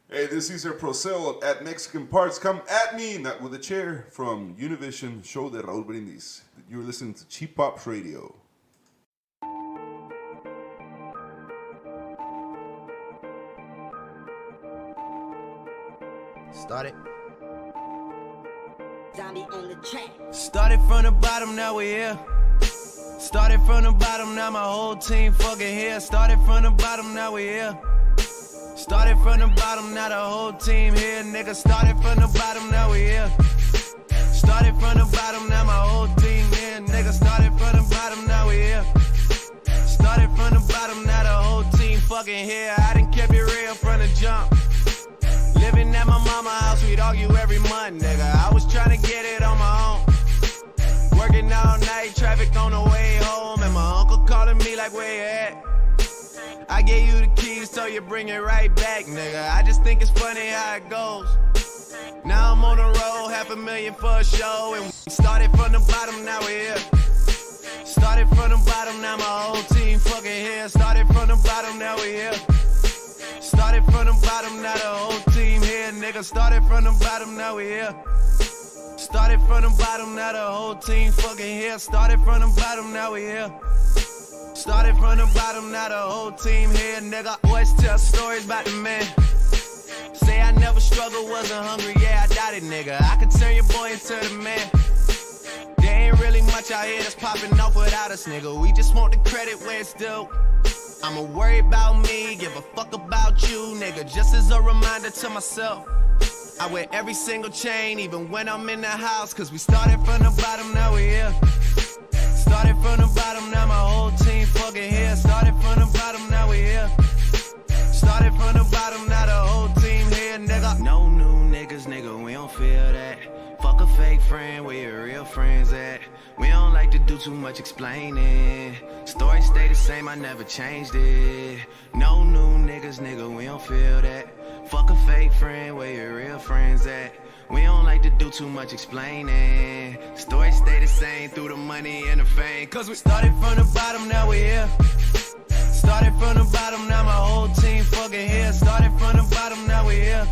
Hey, this is Cesar Procel at Mexican Parts. Come at me, not with a chair, from Univision, show de Raúl Brindis. You're listening to Cheap Pops Radio. Start it. Zombie on the track. Started from the bottom, now we're here. Started from the bottom, now my whole team fucking here. Started from the bottom, now we're here. Started from the bottom, now the whole team here, nigga. Started from the bottom, now we here. Started from the bottom, now my whole team here, nigga. Started from the bottom, now we here. Started from the bottom, now the whole team fucking here. I done kept it real from the jump. Living at my mama's house, we'd argue every month, nigga. I was trying to get it on my own. Working all night, traffic on the way home, and my uncle calling me like, where you at? I gave you the keys, so you bring it right back, nigga. I just think it's funny how it goes. Now I'm on the road, $500,000 for a show, and we started from the bottom, now we're here. Started from the bottom, now my whole team fucking here. Started from the bottom, now we here. Started from the bottom, now the whole team here, nigga. Started from the bottom, now we here. Started from the bottom, now the whole team fucking here. Started from the bottom, now we here. Started from the bottom, now the whole team here, nigga. Always tell stories about the man. Say I never struggled, wasn't hungry, yeah, I doubt it, nigga. I could turn your boy into the man. There ain't really much out here that's popping off without us, nigga. We just want the credit where it's due. I'ma worry about me, give a fuck about you, nigga. Just as a reminder to myself, I wear every single chain, even when I'm in the house. Cause we started from the bottom, now we here. Started from the bottom, now my whole team fucking here. Started from the bottom, now we here. Started from the bottom, now the whole team here, nigga. No new niggas, nigga, we don't feel that. Fuck a fake friend, where your real friends at? We don't like to do too much explaining. Story stay the same, I never changed it. No new niggas, nigga, we don't feel that. Fuck a fake friend, where your real friends at? We don't like to do too much explaining. Story stay the same through the money and the fame. Cause we started from the bottom, now we here. Started from the bottom, now my whole team fucking here. Started from the bottom, now we here.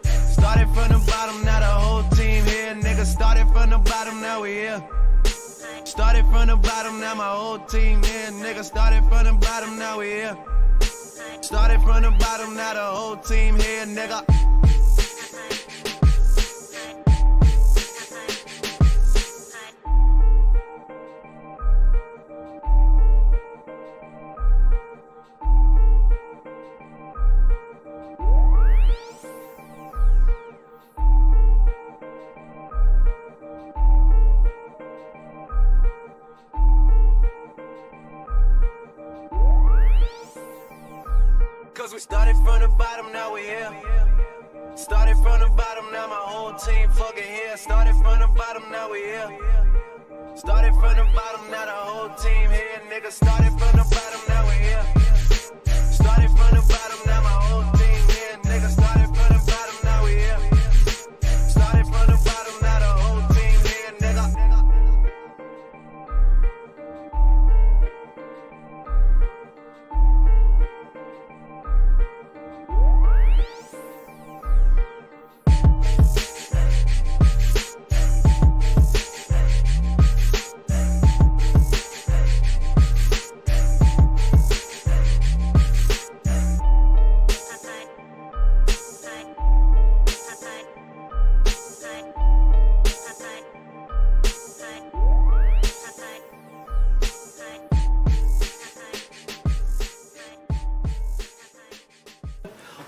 Started from the bottom, now the whole team here, nigga. Started from the bottom, now we here. Started from the bottom, now my whole team here, nigga. Started from the bottom, now we here. Started from the bottom, now the whole team here, nigga. Cause we started from the bottom, now we here. Started from the bottom, now my whole team fucking here. Started from the bottom, now we here. Started from the bottom, now the whole team here, nigga. Started from the bottom, now we here. Started from the bottom, now my whole team here, nigga. Started from the bottom, now we here. Started from the bottom, now the whole team here, nigga.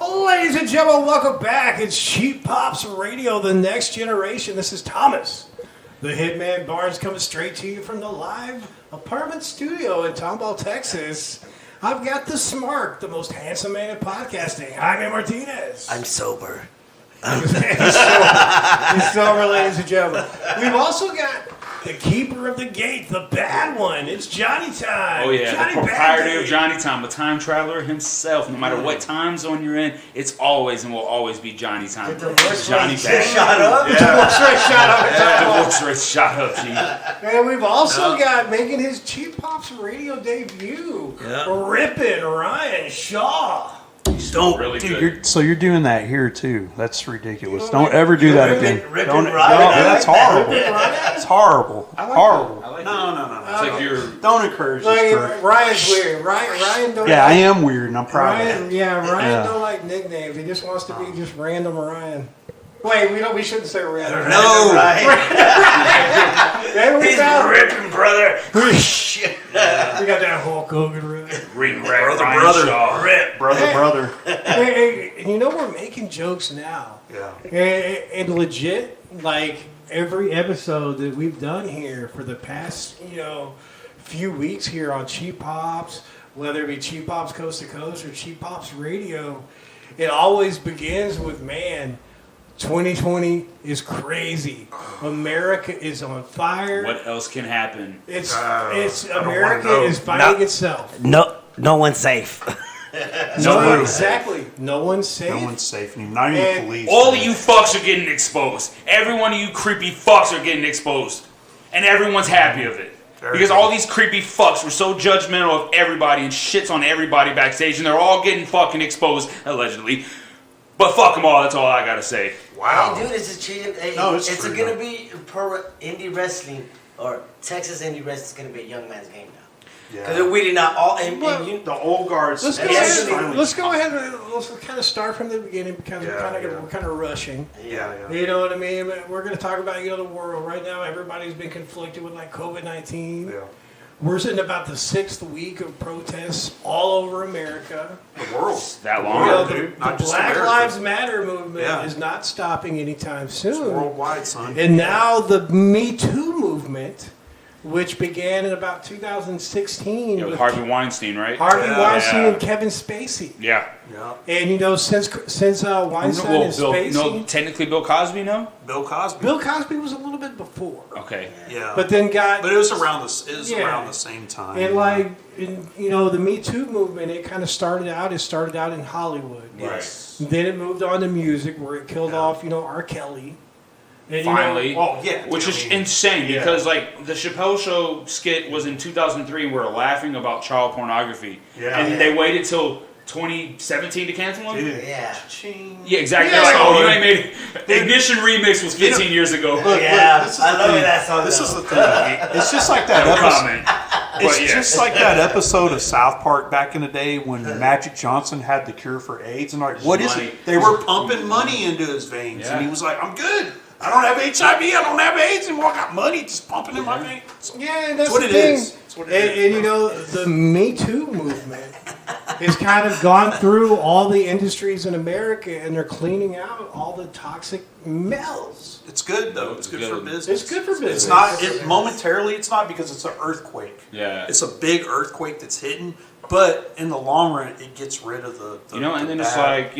Ladies and gentlemen, welcome back. It's Cheap Pops Radio, the next generation. This is Thomas, the Hitman Barnes, coming straight to you from the live apartment studio in Tomball, Texas. I've got the smart, the most handsome man in podcasting, Jaime Martinez. I'm sober. He's sober, ladies and gentlemen. We've also got the keeper of the gate, the bad one. It's Johnny Time. Oh, yeah, Johnny the proprietor Bad of Johnny Time, the time traveler himself. No matter what time zone you're in, it's always and will always be Johnny Time. Johnny Bad. Shot up. Yeah. Divorce rate shot up. Yeah, divorce rate shot up, G. And we've also got making his Cheap Pops Radio debut, Rippin' Ryan Shaw. Don't, really dude. good. You're doing that here too. That's ridiculous. Don't ever do that again. Rip Don't. and ride. No, that's horrible. It's horrible. Horrible. I like No. It's like you're. Don't encourage this crap. Ryan's weird. Ryan don't. Yeah, I am weird, and I'm proud of Ryan, it. Ryan don't like nicknames. He just wants to be just random Ryan. Wait, we shouldn't say random. No. Then we He's got ripping, brother. Shit. we got that Hulk Hogan rip. Ring Brother. Rip. Brother. Hey, and you know we're making jokes now. Yeah. And legit, like every episode that we've done here for the past, few weeks here on Cheap Pops, whether it be Cheap Pops Coast to Coast or Cheap Pops Radio, it always begins with, man, 2020 is crazy. America is on fire. What else can happen? It's don't America wanna know. is fighting itself. No one's safe. No, exactly. No one's safe. No one's safe anymore. Not even And police. All of you fucks are getting exposed. Every one of you creepy fucks are getting exposed. And everyone's happy of it. Because all these creepy fucks were so judgmental of everybody and shits on everybody backstage, and they're all getting fucking exposed, allegedly. But fuck them all, that's all I gotta say. Wow. Hey, dude, it's a cheating. Hey, No, it's true, gonna though. be pro indie wrestling or Texas indie wrestling is gonna be a young man's game now. Because Yeah. they're weeding out all. And you, The old guards. Let's go Yes. ahead. Let's go ahead. Let's kind of start from the beginning because we're kind of rushing. Yeah. You know what I mean? But we're going to talk about the world right now. Everybody's been conflicted with like COVID-19. Yeah. We're sitting about the 6th week of protests all over America. The world. That You long? know, dude. the Not just Black America. Lives Matter movement Yeah. is not stopping anytime It's soon. worldwide, son. And now the Me Too movement, which began in about 2016 Yeah, with with Harvey Weinstein, right? Harvey Yeah. Weinstein Yeah. and Kevin Spacey. Yeah. Yeah. And since Weinstein and Spacey, No, technically Bill Cosby, no? Bill Cosby. Bill Cosby was a little bit before, Okay. Yeah. but then got But it was around Yeah. around the same time. and the Me Too movement. It kind of started out. It started out in Hollywood. Right. Then it moved on to music, where it killed off R. Kelly. And, Finally. Oh yeah. Which dude, is I mean, insane yeah. because, like, the Chappelle Show skit was in 2003 and we were laughing about child pornography. Yeah. And they waited till 2017 to cancel him? Dude. yeah. Ching. Yeah, exactly. Yeah. They're like, oh, you ain't made Ignition Remix was 15 years ago. Look, Yeah, this is I the love thing. that song, This though. is the thing. It's just like that No episode. comment. It's But yeah. just like that episode of South Park back in the day when Magic Johnson had the cure for AIDS, and like, what is Money. it? They were pumping money into his veins, Yeah. and he was like, "I'm good. I don't have HIV. I don't have AIDS anymore. I got money just pumping in my veins." Yeah, and that's what the it thing. is. It's what it is. And the Me Too movement has kind of gone through all the industries in America, and they're cleaning out all the toxic males. It's good though. It's good for business. It's good for business. It's not momentarily. It's not because it's an earthquake. Yeah. It's a big earthquake that's hitting, but in the long run, it gets rid of the And then the it's bad. like,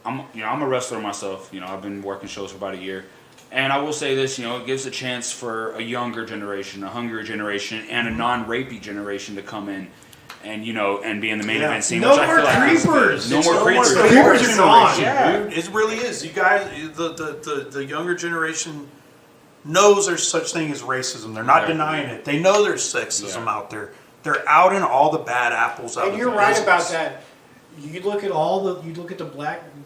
I'm a wrestler myself. I've been working shows for about a year. And I will say this, it gives a chance for a younger generation, a hungrier generation, and a non-rapey generation to come in and, and be in the main event scene. No which I more feel like is good. creepers. No It's more no creepers. more Creepers creepers are gone. Yeah, dude. It really is. You guys, the younger generation knows there's such thing as racism. They're not Right. denying it. They know there's sexism Yeah. out there. They're out in all the bad apples out And of you're the right business. about that. You look at the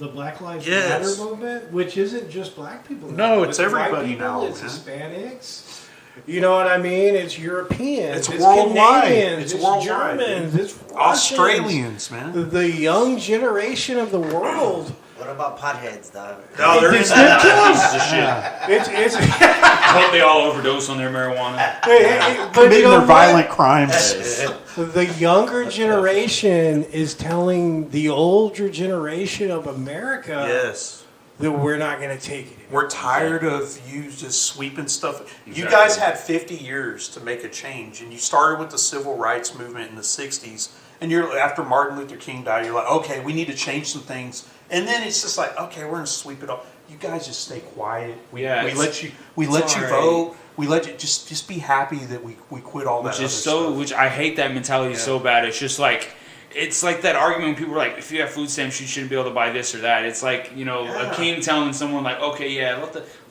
Black Lives Yes. Matter movement, which isn't just black people. No, it's everybody white people, now, It's man. Hispanics. You know what I mean? It's Europeans. It's worldwide. Canadians. It's worldwide, Germans. It's Russians. Australians, man. The young generation of the world. What about potheads, dog? No, they're It's in Pieces of shit. It's I hope they all overdose on their marijuana. but committing you know their what? violent crimes. The younger generation is telling the older generation of America Yes. that we're not going to take it. We're tired of you just sweeping stuff. You Exactly. guys had 50 years to make a change, and you started with the civil rights movement in the 60s. And after Martin Luther King died, you're like, okay, we need to change some things. And then it's just like, okay, we're gonna sweep it off. You guys just stay quiet. We let you all right. vote. We let you just be happy that we quit all that. Which is which I hate that mentality so bad. It's just like, it's like that argument when people are like, if you have food stamps, you shouldn't be able to buy this or that. It's like, a king telling someone like, okay, yeah,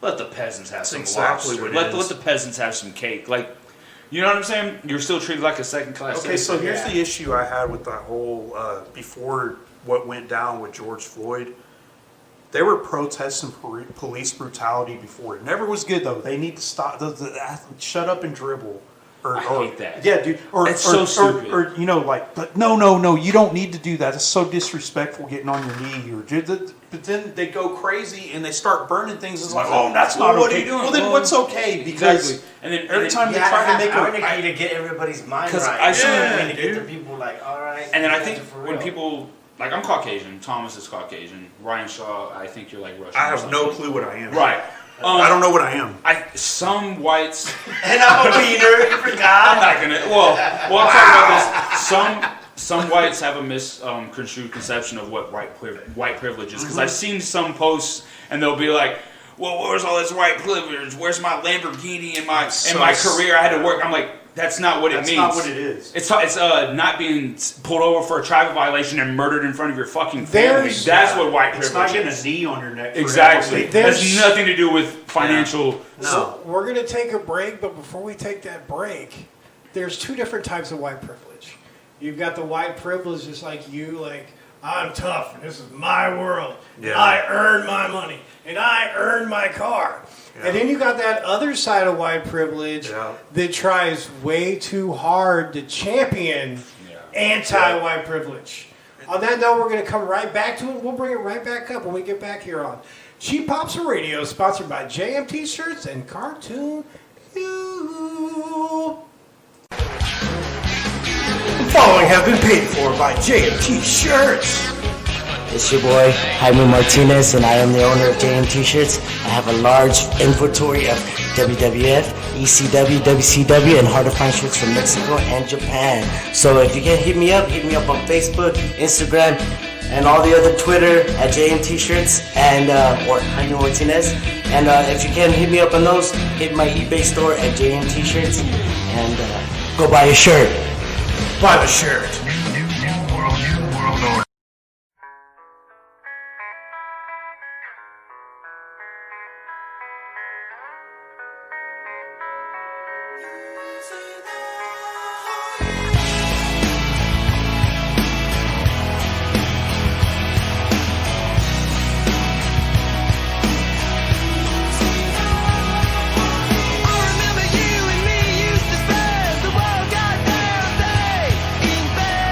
let the peasants have some exactly lobster. what it Let is. the peasants have some cake. Like, you know what I'm saying? You're still treated like a second class Okay, so citizen. here's the issue I had with that whole before what went down with George Floyd, they were protesting police brutality before. It never was good, though. They need to stop. Shut up and dribble. I hate that. Yeah, dude. It's so stupid. Or, you know, like, but no, you don't need to do that. It's so disrespectful getting on your knee. But then they go crazy and they start burning things. It's like, oh, that's not okay. What are you doing? Well, then what's okay? Because exactly. And then every time you they try to make irony to get everybody's mind right. I see, to get the people like, all right. And then I think when people, like, I'm Caucasian. Thomas is Caucasian. Ryan Shaw, I think you're like Russian. I have no clue what I am. Right. I don't know what I am. Some whites. And I'm a beaner. You forgot. I'm not gonna. Well, I'll talk about this. Some whites have a misconstrued conception of what white privilege is. Because I've seen some posts and they'll be like, "Well, where's all this white privilege? Where's my Lamborghini and my career? I had to work." I'm like, that's not what it means. That's not what it is. It's not being pulled over for a traffic violation and murdered in front of your fucking family. That's what white privilege is. It's not getting a knee on your neck. Exactly. It has nothing to do with financial. No. So we're going to take a break, but before we take that break, there's two different types of white privilege. You've got the white privilege just like you, like, I'm tough and this is my world. Yeah. I earned my money and I earned my car. Yeah. And then you got that other side of white privilege that tries way too hard to champion anti-white privilege. On that note, we're going to come right back to it. We'll bring it right back up when we get back here on Cheap Pops Radio, sponsored by JM T-Shirts and Cartoon U. The following have been paid for by JM T-Shirts. It's your boy, Jaime Martinez, and I am the owner of JM T-Shirts. I have a large inventory of WWF, ECW, WCW, and hard to find shirts from Mexico and Japan. So if you can hit me up on Facebook, Instagram, and all the other Twitter at JM T-Shirts and or Jaime Martinez. And if you can hit me up on those, hit my eBay store at JM T-Shirts and go buy a shirt. Buy the shirt. New world order. I remember you and me used to spend the world goddamn day in bed.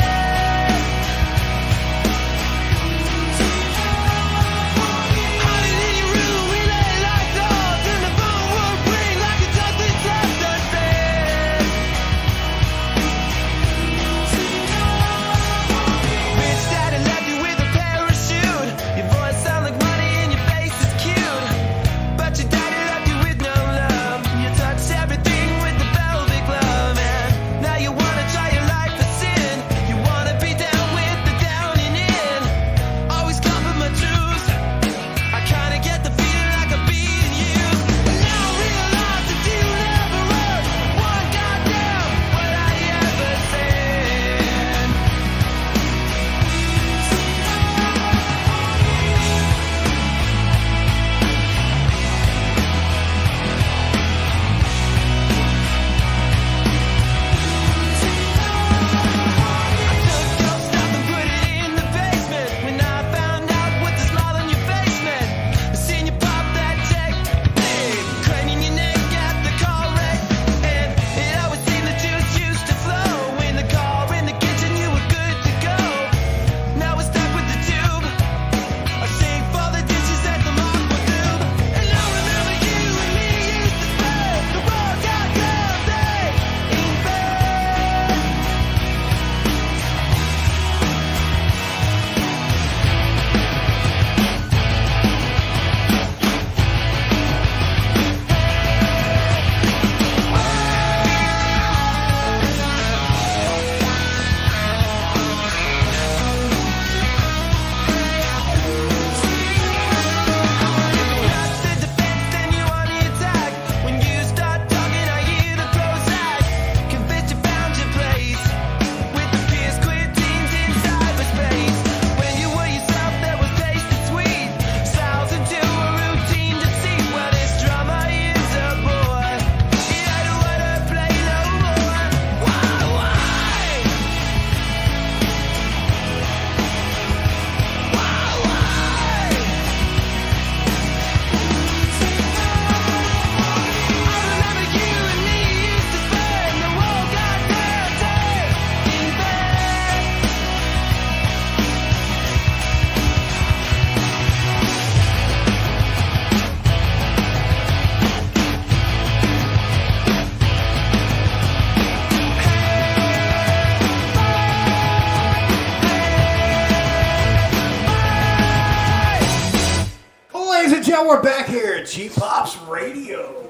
Ladies and gentlemen, we're back here at Cheap Pops Radio.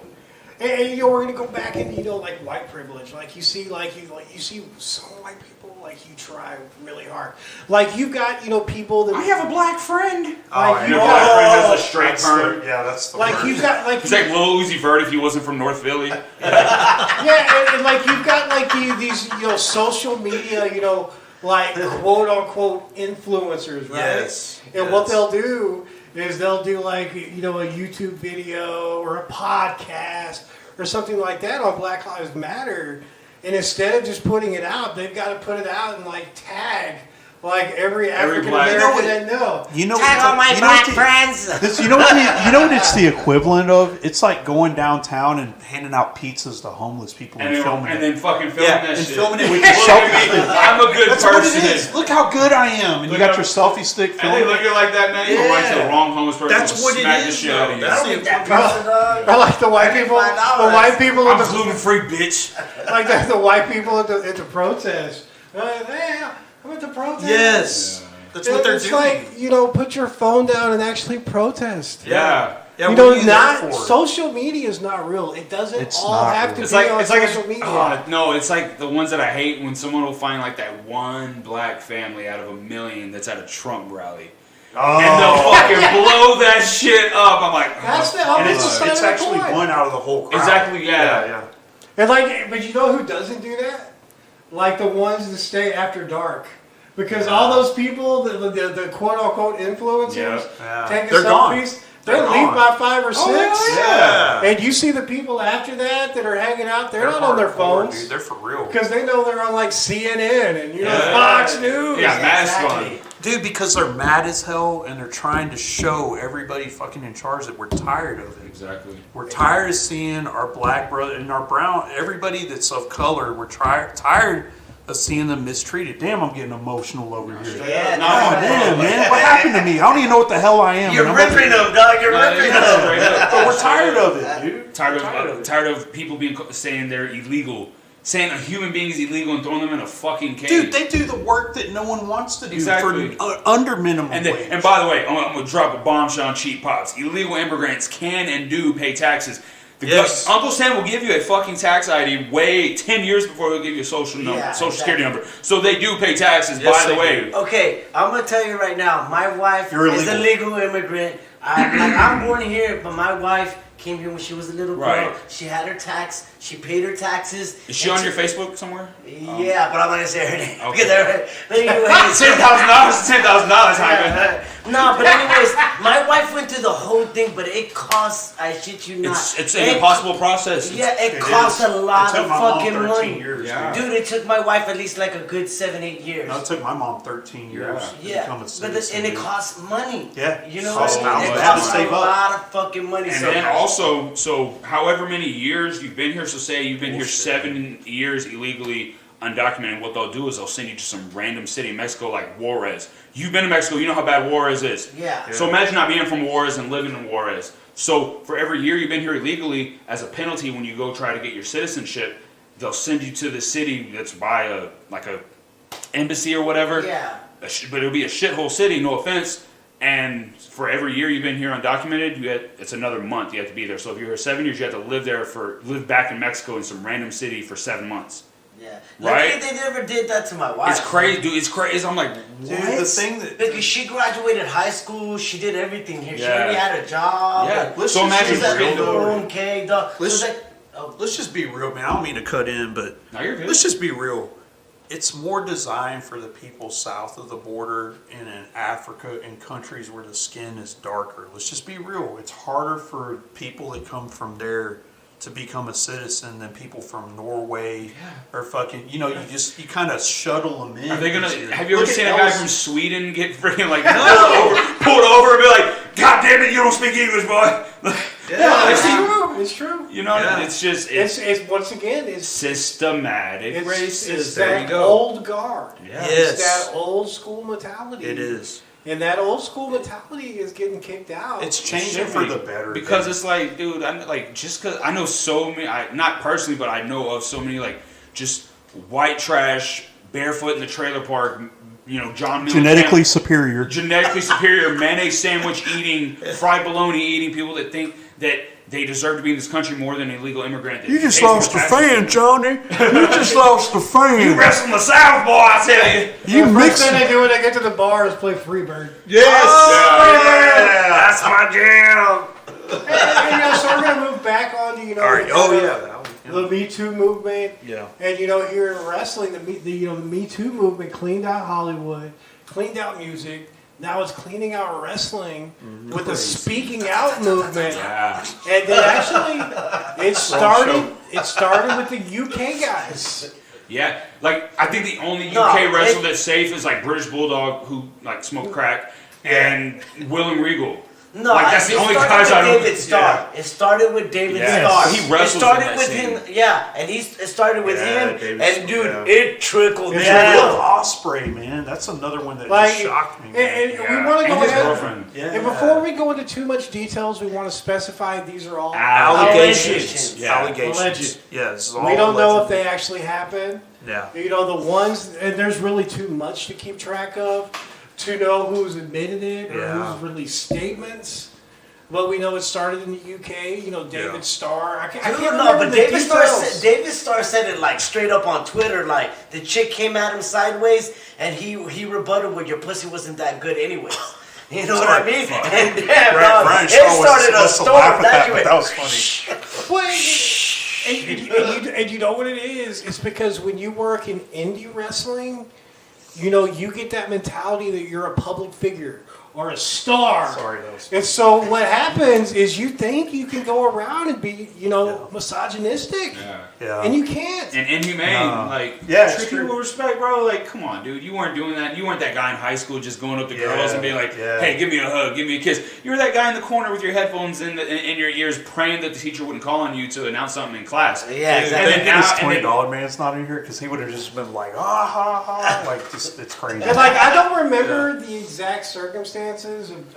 And we're going to go back and, like white privilege. Like you see, you see some white people, like you try really hard. Like you've got, people that... I have a black friend. Like, your black friend has a straight perm. Yeah, that's the like word. you've got like... He's like Lil Uzi Vert if he wasn't from North Philly. Yeah, and like you've got like these, social media, like quote unquote influencers, right? Yes. And what they'll do is they'll do like, a YouTube video or a podcast or something like that on Black Lives Matter. And instead of just putting it out, they've got to put it out and like tag like every African American they know. Tag all my black friends. You know what it's the equivalent of? It's like going downtown and handing out pizzas to homeless people and filming it. And then fucking filming that shit. Filming it with your selfie stick. I'm a good That's person. what it is. Look how good I am. And you got your selfie stick And filming. they look at it like that, man. You go right to the wrong homeless person. That's what it smack is, the shit out of you. I don't eat that pizza, dog. Or like the white people, I'm gluten free, bitch. like the white people at the protest. Yeah, I'm at the protest. Yes. That's what they're doing. It's like, put your phone down and actually protest. Yeah. Yeah, what are you not there for? social media is not real. It doesn't It's all not have real. to It's be like on it's like social media. no, it's like the ones that I hate when someone will find like that one black family out of 1 million that's at a Trump rally. Oh. And they'll fucking blow that shit up. I'm like, That's the And opposite side it's of the actually coin. one out of the whole crowd. Exactly, yeah. And but you know who doesn't do that? Like the ones that stay after dark. Because all those people, the quote-unquote influencers, taking They're gone. selfies, they're They're leave gone. by 5 or 6. Yeah. And you see the people after that are hanging out, they're not on their hardcore, phones. Dude. They're for real. Because they know they're on like CNN and Fox News. Yeah, mask on. Dude, because they're mad as hell and they're trying to show everybody fucking in charge that we're tired of it. Exactly. We're tired of seeing our black brother and our brown, everybody that's of color, we're tired of seeing them mistreated. Damn, I'm getting emotional over here. Yeah, Oh, damn, man. What happened to me? I don't even know what the hell I am. You're and I'm ripping them, dog. You're ripping them. But we're tired of it, dude. Tired of people saying they're illegal. Saying a human being is illegal and throwing them in a fucking cage. Dude, they do the work that no one wants to do Exactly. for under minimum And, wage. and by the way, I'm going to drop a bombshell on Cheap Pops. Illegal immigrants can and do pay taxes. Yes. Uncle Sam will give you a fucking tax ID 10 years before he'll give you a social security number. So they do pay taxes, Yes, by the they way. do. Okay, I'm gonna tell you right now. My wife You're is a illegal. legal immigrant. I'm born here, but my wife came here when she was a little girl. Right. She had her tax. She paid her taxes. Is she on your Facebook somewhere? Yeah, but I'm not gonna say her name. Okay. Anyways, $10,000. no, but anyways, my wife went through the whole thing, but it costs. I shit you not. It's an impossible process. Yeah, it costs a lot It took of my mom fucking 13 money. years, Yeah. Dude, it took my wife at least like a good 7-8 years. No, it took my mom 13 years to become a citizen. and it costs money. Yeah. You know, Costs what I mean? thousands. It They have to costs a save up. lot of fucking money. And then also, so however many years you've been here, so say you've been here 7 years illegally, undocumented, what they'll do is they'll send you to some random city in Mexico like Juarez. You've been to Mexico, you know how bad Juarez is. Yeah. So imagine not being from Juarez and living in Juarez. So for every year you've been here illegally, as a penalty when you go try to get your citizenship, they'll send you to the city that's by a embassy or whatever. Yeah. But it'll be a shithole city, no offense. And for every year you've been here undocumented, it's another month you have to be there. So if you're here 7 years, you have to live back in Mexico in some random city for 7 months. Yeah. Right? Luckily, they never did that to my wife. It's crazy, dude. It's crazy. I'm like, what? Dude, the thing that... Because she graduated high school, she did everything here. She Yeah. already had a job. Yeah. Let's So just imagine She was at freedom. the 401k, dog. It was like, Let's just be real, man. I don't mean to cut in, but No, you're good. let's just be real. It's more designed for the people south of the border and in Africa and countries where the skin is darker. Let's just be real. It's harder for people that come from there to become a citizen than people from Norway or fucking, you kind of shuttle them in. Are they gonna? easier. Have you ever Look at seen a guy Elvis. from Sweden get freaking like pulled over and be like, "God damn it, you don't speak English, boy." It's true. You know, Yeah. it's just It's once again, it's systematic racism. It's There that you go. old guard. Yeah. Yes. It's that old school mentality. It is. And that old school mentality is getting kicked out. It's changing should for be. the better. Because it's like, dude, I'm like, just because I know so many, not personally, but I know of so many like just white trash, barefoot in the trailer park, John Mills. Genetically superior. Genetically superior, mayonnaise sandwich eating, fried bologna eating people that think that they deserve to be in this country more than an illegal immigrant. You just lost a fan, Johnny. You just lost a fan. You wrestle the South, boy, I tell you. The first thing they do when they get to the bar is play Freebird. Yes. That's my jam. So we're going to move back on to, the Me Too movement. Yeah. And, here in wrestling, the Me Too movement cleaned out Hollywood, cleaned out music. Now it's cleaning out wrestling with the speaking out movement. Yeah. And then actually, it started with the UK guys. Yeah. Like, I think the only UK wrestler that's safe is, like, British Bulldog, who, like, smoked crack, and William Regal. No, like, that's the only guys I don't. David Starr. Yeah. It started with David Starr. He wrestled. It started with him. Yeah, and it started with him. David and dude, it trickled down. Will Ospreay, man, that's another one that just shocked me. And we want to go his ahead. girlfriend. Yeah. And before we go into too much details, we want to specify these are all allegations. Yeah. Allegations. Alleged. Yeah, this is all we don't know if allegedly. they actually happened. Yeah. The ones, and there's really too much to keep track of to know who's admitted it or who's released statements. But we know it started in the UK. David Starr. I can't remember but the David Starr said it like straight up on Twitter. Like the chick came at him sideways, and he rebutted with "Your pussy wasn't that good anyways." You know what I mean? And Brian it Shaw started a storm. that was funny. And you know what it is? It's because when you work in indie wrestling, you get that mentality that you're a public figure or a star. Sorry, that was And so what happens is you think you can go around and be, misogynistic. Yeah. And you can't. And inhumane. Treat people with respect, bro. Like, come on, dude. You weren't doing that. You weren't that guy in high school just going up to girls and being like, hey, give me a hug, give me a kiss. You were that guy in the corner with your headphones in your ears praying that the teacher wouldn't call on you to announce something in class. Yeah, exactly. And then $20 man's not in here because he would have just been like, it's crazy. And I don't remember the exact circumstances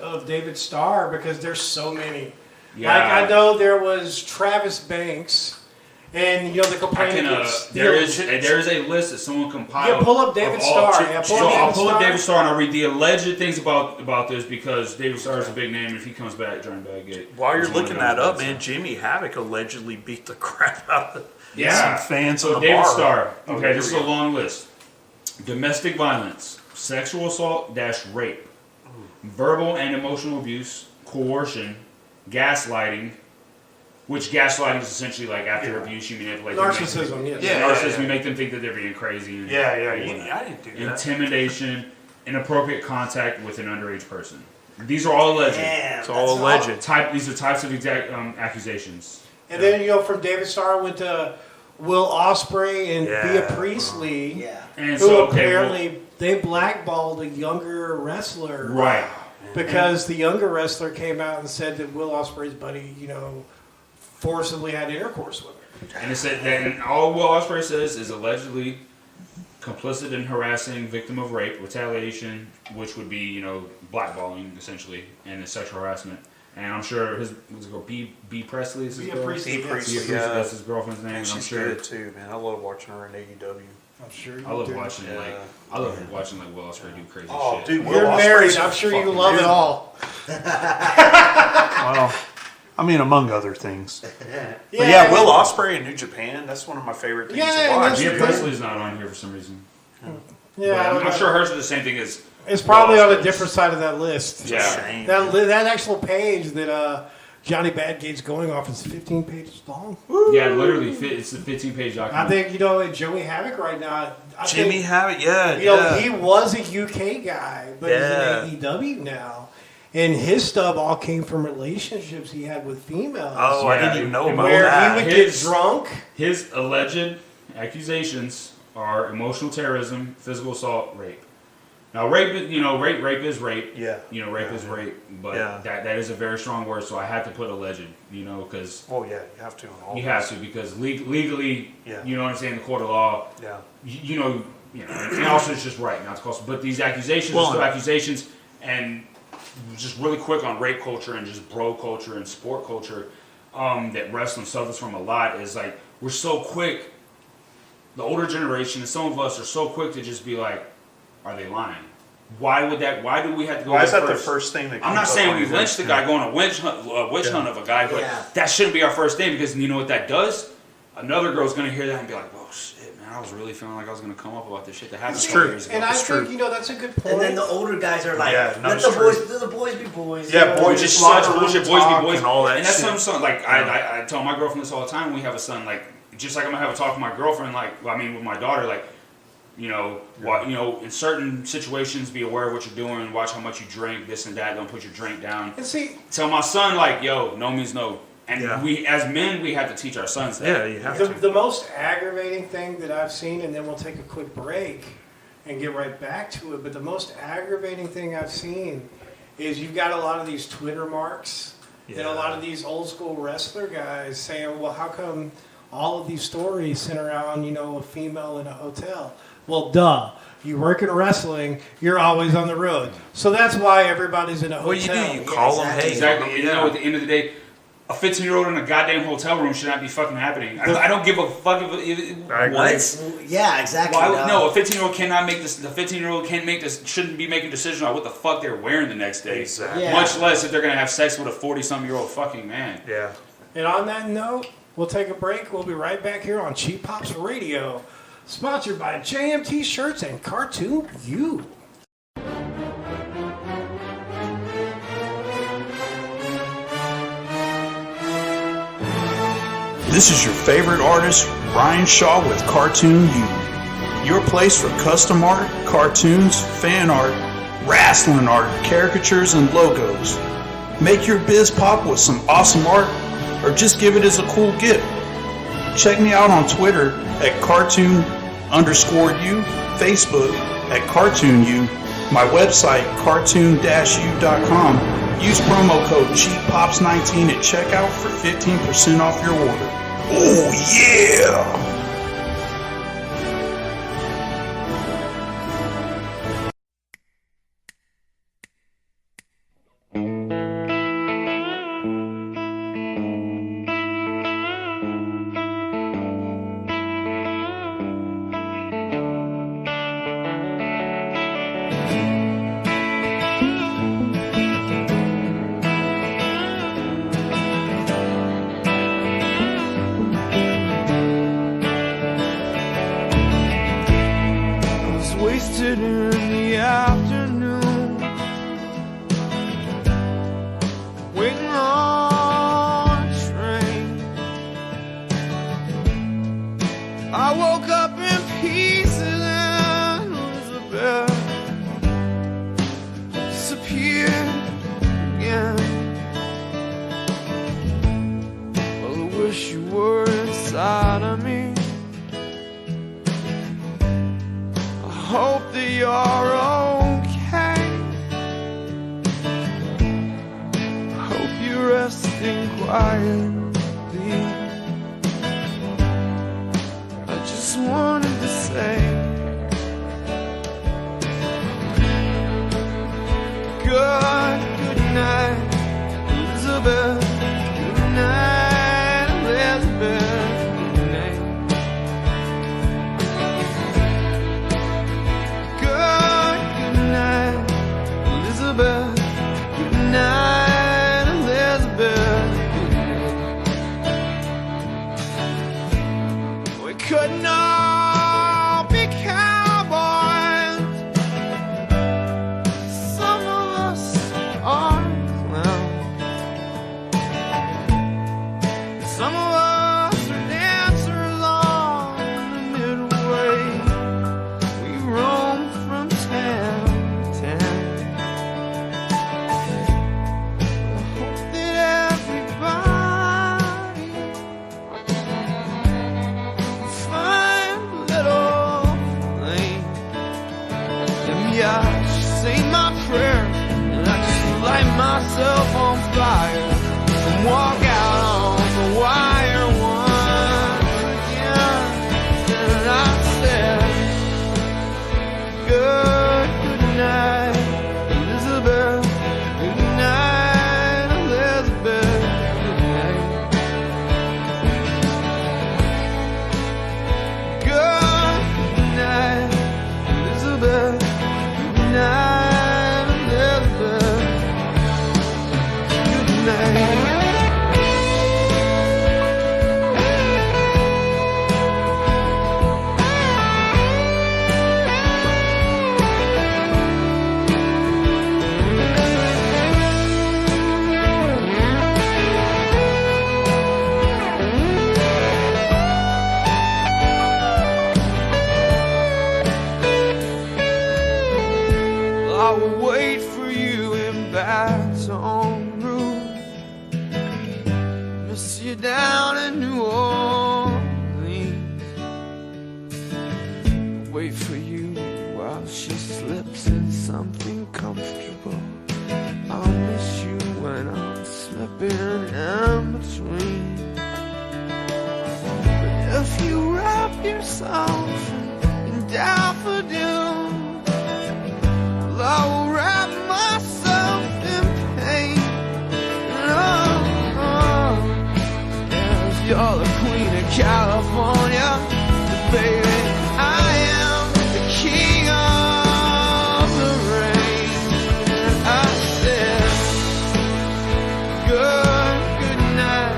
of David Starr because there's so many. Yeah. I know there was Travis Banks. And the complaint there is a list that someone compiled. Yeah, pull up David Starr. I'll pull up David Starr and I'll read the alleged things about this because David Starr is a big name. If he comes back during Baggate, while you're looking that up, man, Jimmy Havoc allegedly beat the crap out of some fans in the David bar. Starr. Okay, this is a long list: domestic violence, sexual assault - rape, verbal and emotional abuse, coercion, gaslighting. Which gaslighting is essentially like after abuse, you manipulate narcissism. Narcissism, you make them think that they're being crazy. And I didn't do that. Intimidation, inappropriate contact with an underage person. These are all alleged. It's all alleged. These are types of accusations. And then from David Starr went to Will Ospreay and Bea Priestley, And who so apparently they blackballed a younger wrestler, right? Because the younger wrestler came out and said that Will Ospreay's buddy, forcibly had intercourse with her. And it said that all Will Ospreay says is allegedly complicit in harassing victim of rape, retaliation, which would be, blackballing essentially, and sexual harassment. And I'm sure his B Presley is his girl? Priestley, that's his girlfriend's name. And she's I'm sure good too, man. I love watching her in AEW. I'm sure you I love do. watching I love watching Will Ospreay do crazy shit. Dude, You're married. I'm sure you love it all. Well, I mean, among other things. But Will Ospreay in New Japan, that's one of my favorite things to watch. Bea Presley's not on here for some reason. Yeah, I'm sure hers is the same thing as. It's probably on a different side of that list. Yeah. That actual page that Johnny Badgate's going off is 15 pages long. Yeah, literally, it's a 15-page document. I think Joey Havoc right now. Jimmy Havoc, he was a UK guy, but he's in AEW now. And his stuff all came from relationships he had with females. Oh, I didn't even know about where that. he would get drunk. His alleged accusations are emotional terrorism, physical assault, rape. Now, rape is rape. Yeah. Rape is rape. But that is a very strong word, so I had to put alleged, because... Oh, yeah, you have to. You have to, because legally, you know what I'm saying, the court of law, and also it's just right, not to call. But these accusations are still accusations, and just really quick on rape culture and just bro culture and sport culture that wrestling suffers from a lot is like, we're so quick, the older generation and some of us are so quick to just be like, are they lying? Why would that? Why do we have to go? Why is that first? the first thing that comes I'm not up saying on we your lynched the list? guy going on a witch hunt of a guy, but that shouldn't be our first thing because you know what that does? Another girl's gonna hear that and be like, "Whoa, shit, man! I was really feeling like I was gonna come up about this shit that happened." It's 4 true. years ago. And I think, you know, that's a good point. And then the older guys are like, Yeah, no, let it's true. the boys be boys. Yeah, boys just just such bullshit. Boys be boys and all that. And that's shit. something like I tell my girlfriend this all the time when we have a son. Like just like I'm gonna have a talk with my girlfriend. Like I mean with my daughter. Like you know, in certain situations, be aware of what you're doing. Watch how much you drink. This and that. Don't put your drink down. And see, tell my son like, yo, no means no. And we, as men, we have to teach our sons that. Yeah, you have to. the most aggravating thing that I've seen, and then we'll take a quick break and get right back to it, but the most aggravating thing I've seen is you've got a lot of these Twitter marks and a lot of these old school wrestler guys saying, well, how come all of these stories center around, you know, a female in a hotel? Well, duh. You work in wrestling, you're always on the road. So that's why everybody's in a hotel. What do? You call them, hey. Exactly. And you know, at the end of the day, a 15-year-old in a goddamn hotel room should not be fucking happening. I don't give a fuck if What? Yeah, exactly. No, a 15-year-old cannot make this. The 15-year-old can't make this. Shouldn't be making decisions on what the fuck they're wearing the next day. Exactly. Yeah. Much less if they're gonna have sex with a 40-something-year-old fucking man. Yeah. And on that note, we'll take a break. We'll be right back here on Cheap Pops Radio, sponsored by JMT Shirts and Cartoon U. This is your favorite artist, Ryan Shaw with Cartoon U. Your place for custom art, cartoons, fan art, wrestling art, caricatures, and logos. Make your biz pop with some awesome art, or just give it as a cool gift. Check me out on Twitter at cartoon_u, Facebook at cartoonu, my website cartoon-u.com. Use promo code CHEAPPOPS19 at checkout for 15% off your order. Oh yeah! Wasted in the afternoon, waiting on a train. I woke up in pieces and Elizabeth disappeared again. Well, I wish you were inside of me. Hope that you're okay. Hope you're resting quietly. I just wanted to say good night, Elizabeth. Good night, Elizabeth. Good night, Elizabeth. We couldn't all be cowboys. Some of us are clowns. Some of us are dancers on the midway. We roam from town to town. Fine. night. I will wait for you in Baton Rouge. Miss you down in New Orleans. Wait for you while she slips in something comfortable. I'll miss you when I'm slipping in between. But if you wrap yourself in daffodils, I will wrap myself in pain. Yes, you're the queen of California, baby. I am the king of the rain. And I said, good night,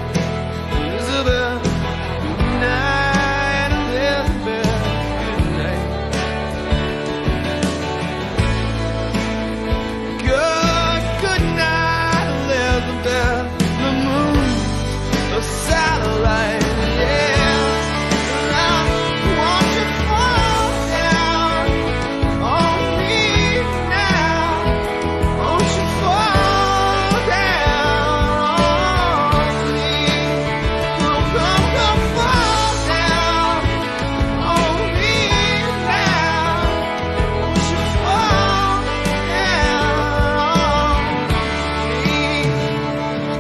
Elizabeth. Good night, Elizabeth. Good night. Good night, Elizabeth. The moon's a satellite, yeah. And I want you to fall down on me now. Won't you fall down on me? Come fall down on me now. Won't you fall down on me?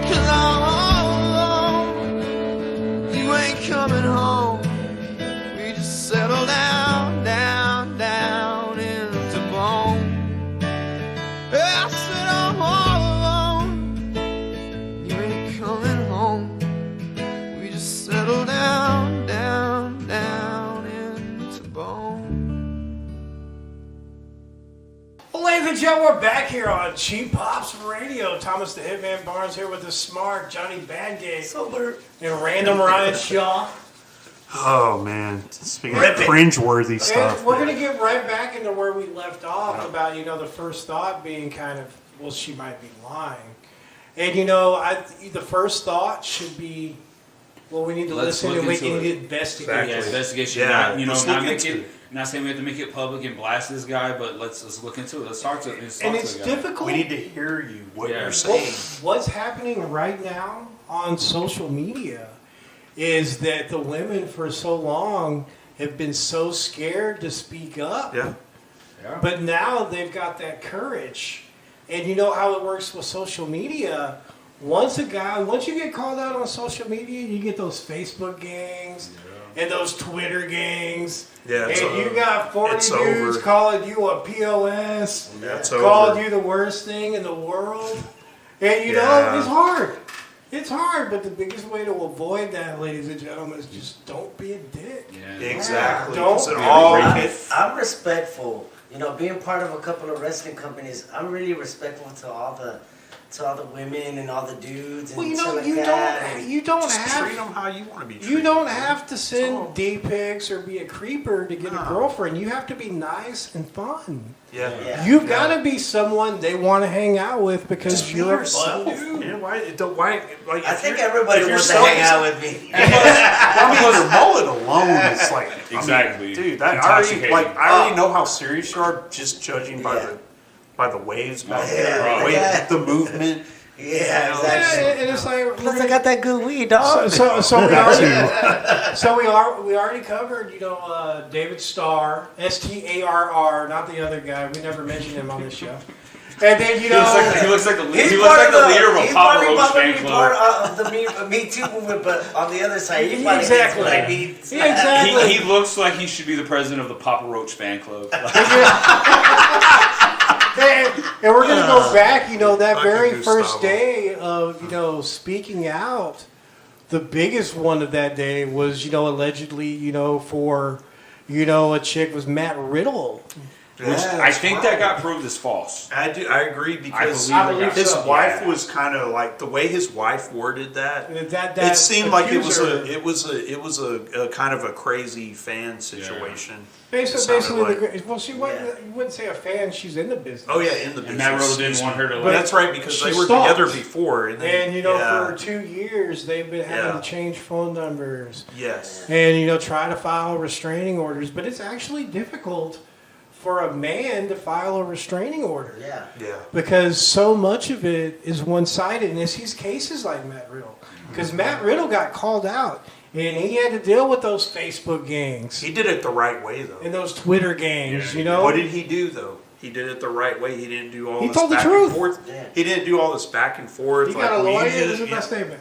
'Cause I'm all alone. You ain't coming home. We just settle down, down, down into bone. Yeah, I said I'm all alone. You ain't coming home. We just settle down, down, down into bone. Well, ladies and gentlemen, we're back here on Cheap Pops Radio. Thomas the Hitman Barnes here with the smart Johnny Badgate and Random Ryan Shaw. Oh man, speaking Rip of it. cringeworthy stuff. And we're going to get right back into where we left off about, the first thought being kind of, well, she might be lying. And, the first thought should be, well, we need to Let's listen look and we into can it. investigate. Exactly. Yeah, investigation. Yeah, Not, let's not look make into it. Not saying we have to make it public and blast this guy, but let's look into it. Let's talk to. And it's the guy. difficult. We need to hear you, what Yeah. you're saying. What's happening right now on social media is that the women for so long have been so scared to speak up. Yeah. But now they've got that courage. And you know how it works with social media. Once you get called out on social media, you get those Facebook gangs and those Twitter gangs. Yeah, it's and you over. got 40 It's dudes over. calling you a POS, Yeah, it's calling over. you the worst thing in the world. And you know, Yeah. it's hard. It's hard, but the biggest way to avoid that, ladies and gentlemen, is just don't be a dick. Yeah. Exactly. Don't It's be all a I'm respectful. Being part of a couple of wrestling companies, I'm really respectful to all the women and all the dudes. And Well, shit like that. you don't Just have treat them how you want to be treated. You don't have to So- send D pics or be a creeper to get a No. girlfriend. You have to be nice and fun. Yeah. Yeah. You've got to be someone they want to hang out with because Just be you're a yourself. fun dude. Man, why, like, I if think you're- everybody if you're wants to selling hang out with me. I mean, your mullet alone is like Exactly. dude. That I Intoxicating. already know how serious you are just judging by Yeah. the waves, by Yeah. the movement. Yeah, Yeah, exactly. and it's like Plus, I got that good weed, dog. so we already covered David Starr, Starr, not the other guy. We never mentioned him on this show. And then He looks like the He's leader of a he's Papa probably Roach probably fan part club. of the Me Too movement, but on the other side, he probably Exactly. gets what I mean. Yeah, exactly. He looks like he should be the president of the Papa Roach fan club. And we're going to go back, that Fucking very Gustavo. first day of, speaking out. The biggest one of that day was, allegedly, for, a chick was Matt Riddle. Which I think that got proved as false. I agree because I believe his so. wife was kind of like the way his wife worded that. That It seemed like it was accuser- a kind of a crazy fan situation. Basically, like- well, she wasn't. You wouldn't say a fan. She's in the business. Oh yeah, in the business. And Matt Riddle didn't want her to. But that's right because She they were stalked. together before, and for 2 years they've been having Yeah. to change phone numbers. yes, And try to file restraining orders, but it's actually difficult for a man to file a restraining order. Yeah. yeah, Because so much of it is one-sided, and it's these cases like Matt Riddle. Because Matt Riddle got called out, and he had to deal with those Facebook gangs he did it the right way though. and those Twitter gangs. What did he do though? He did it the right way. He didn't do all He this told the back truth. and forth. Yeah. He didn't do all this back and forth. He got a well, lawyer. you did This is it, my yeah. statement.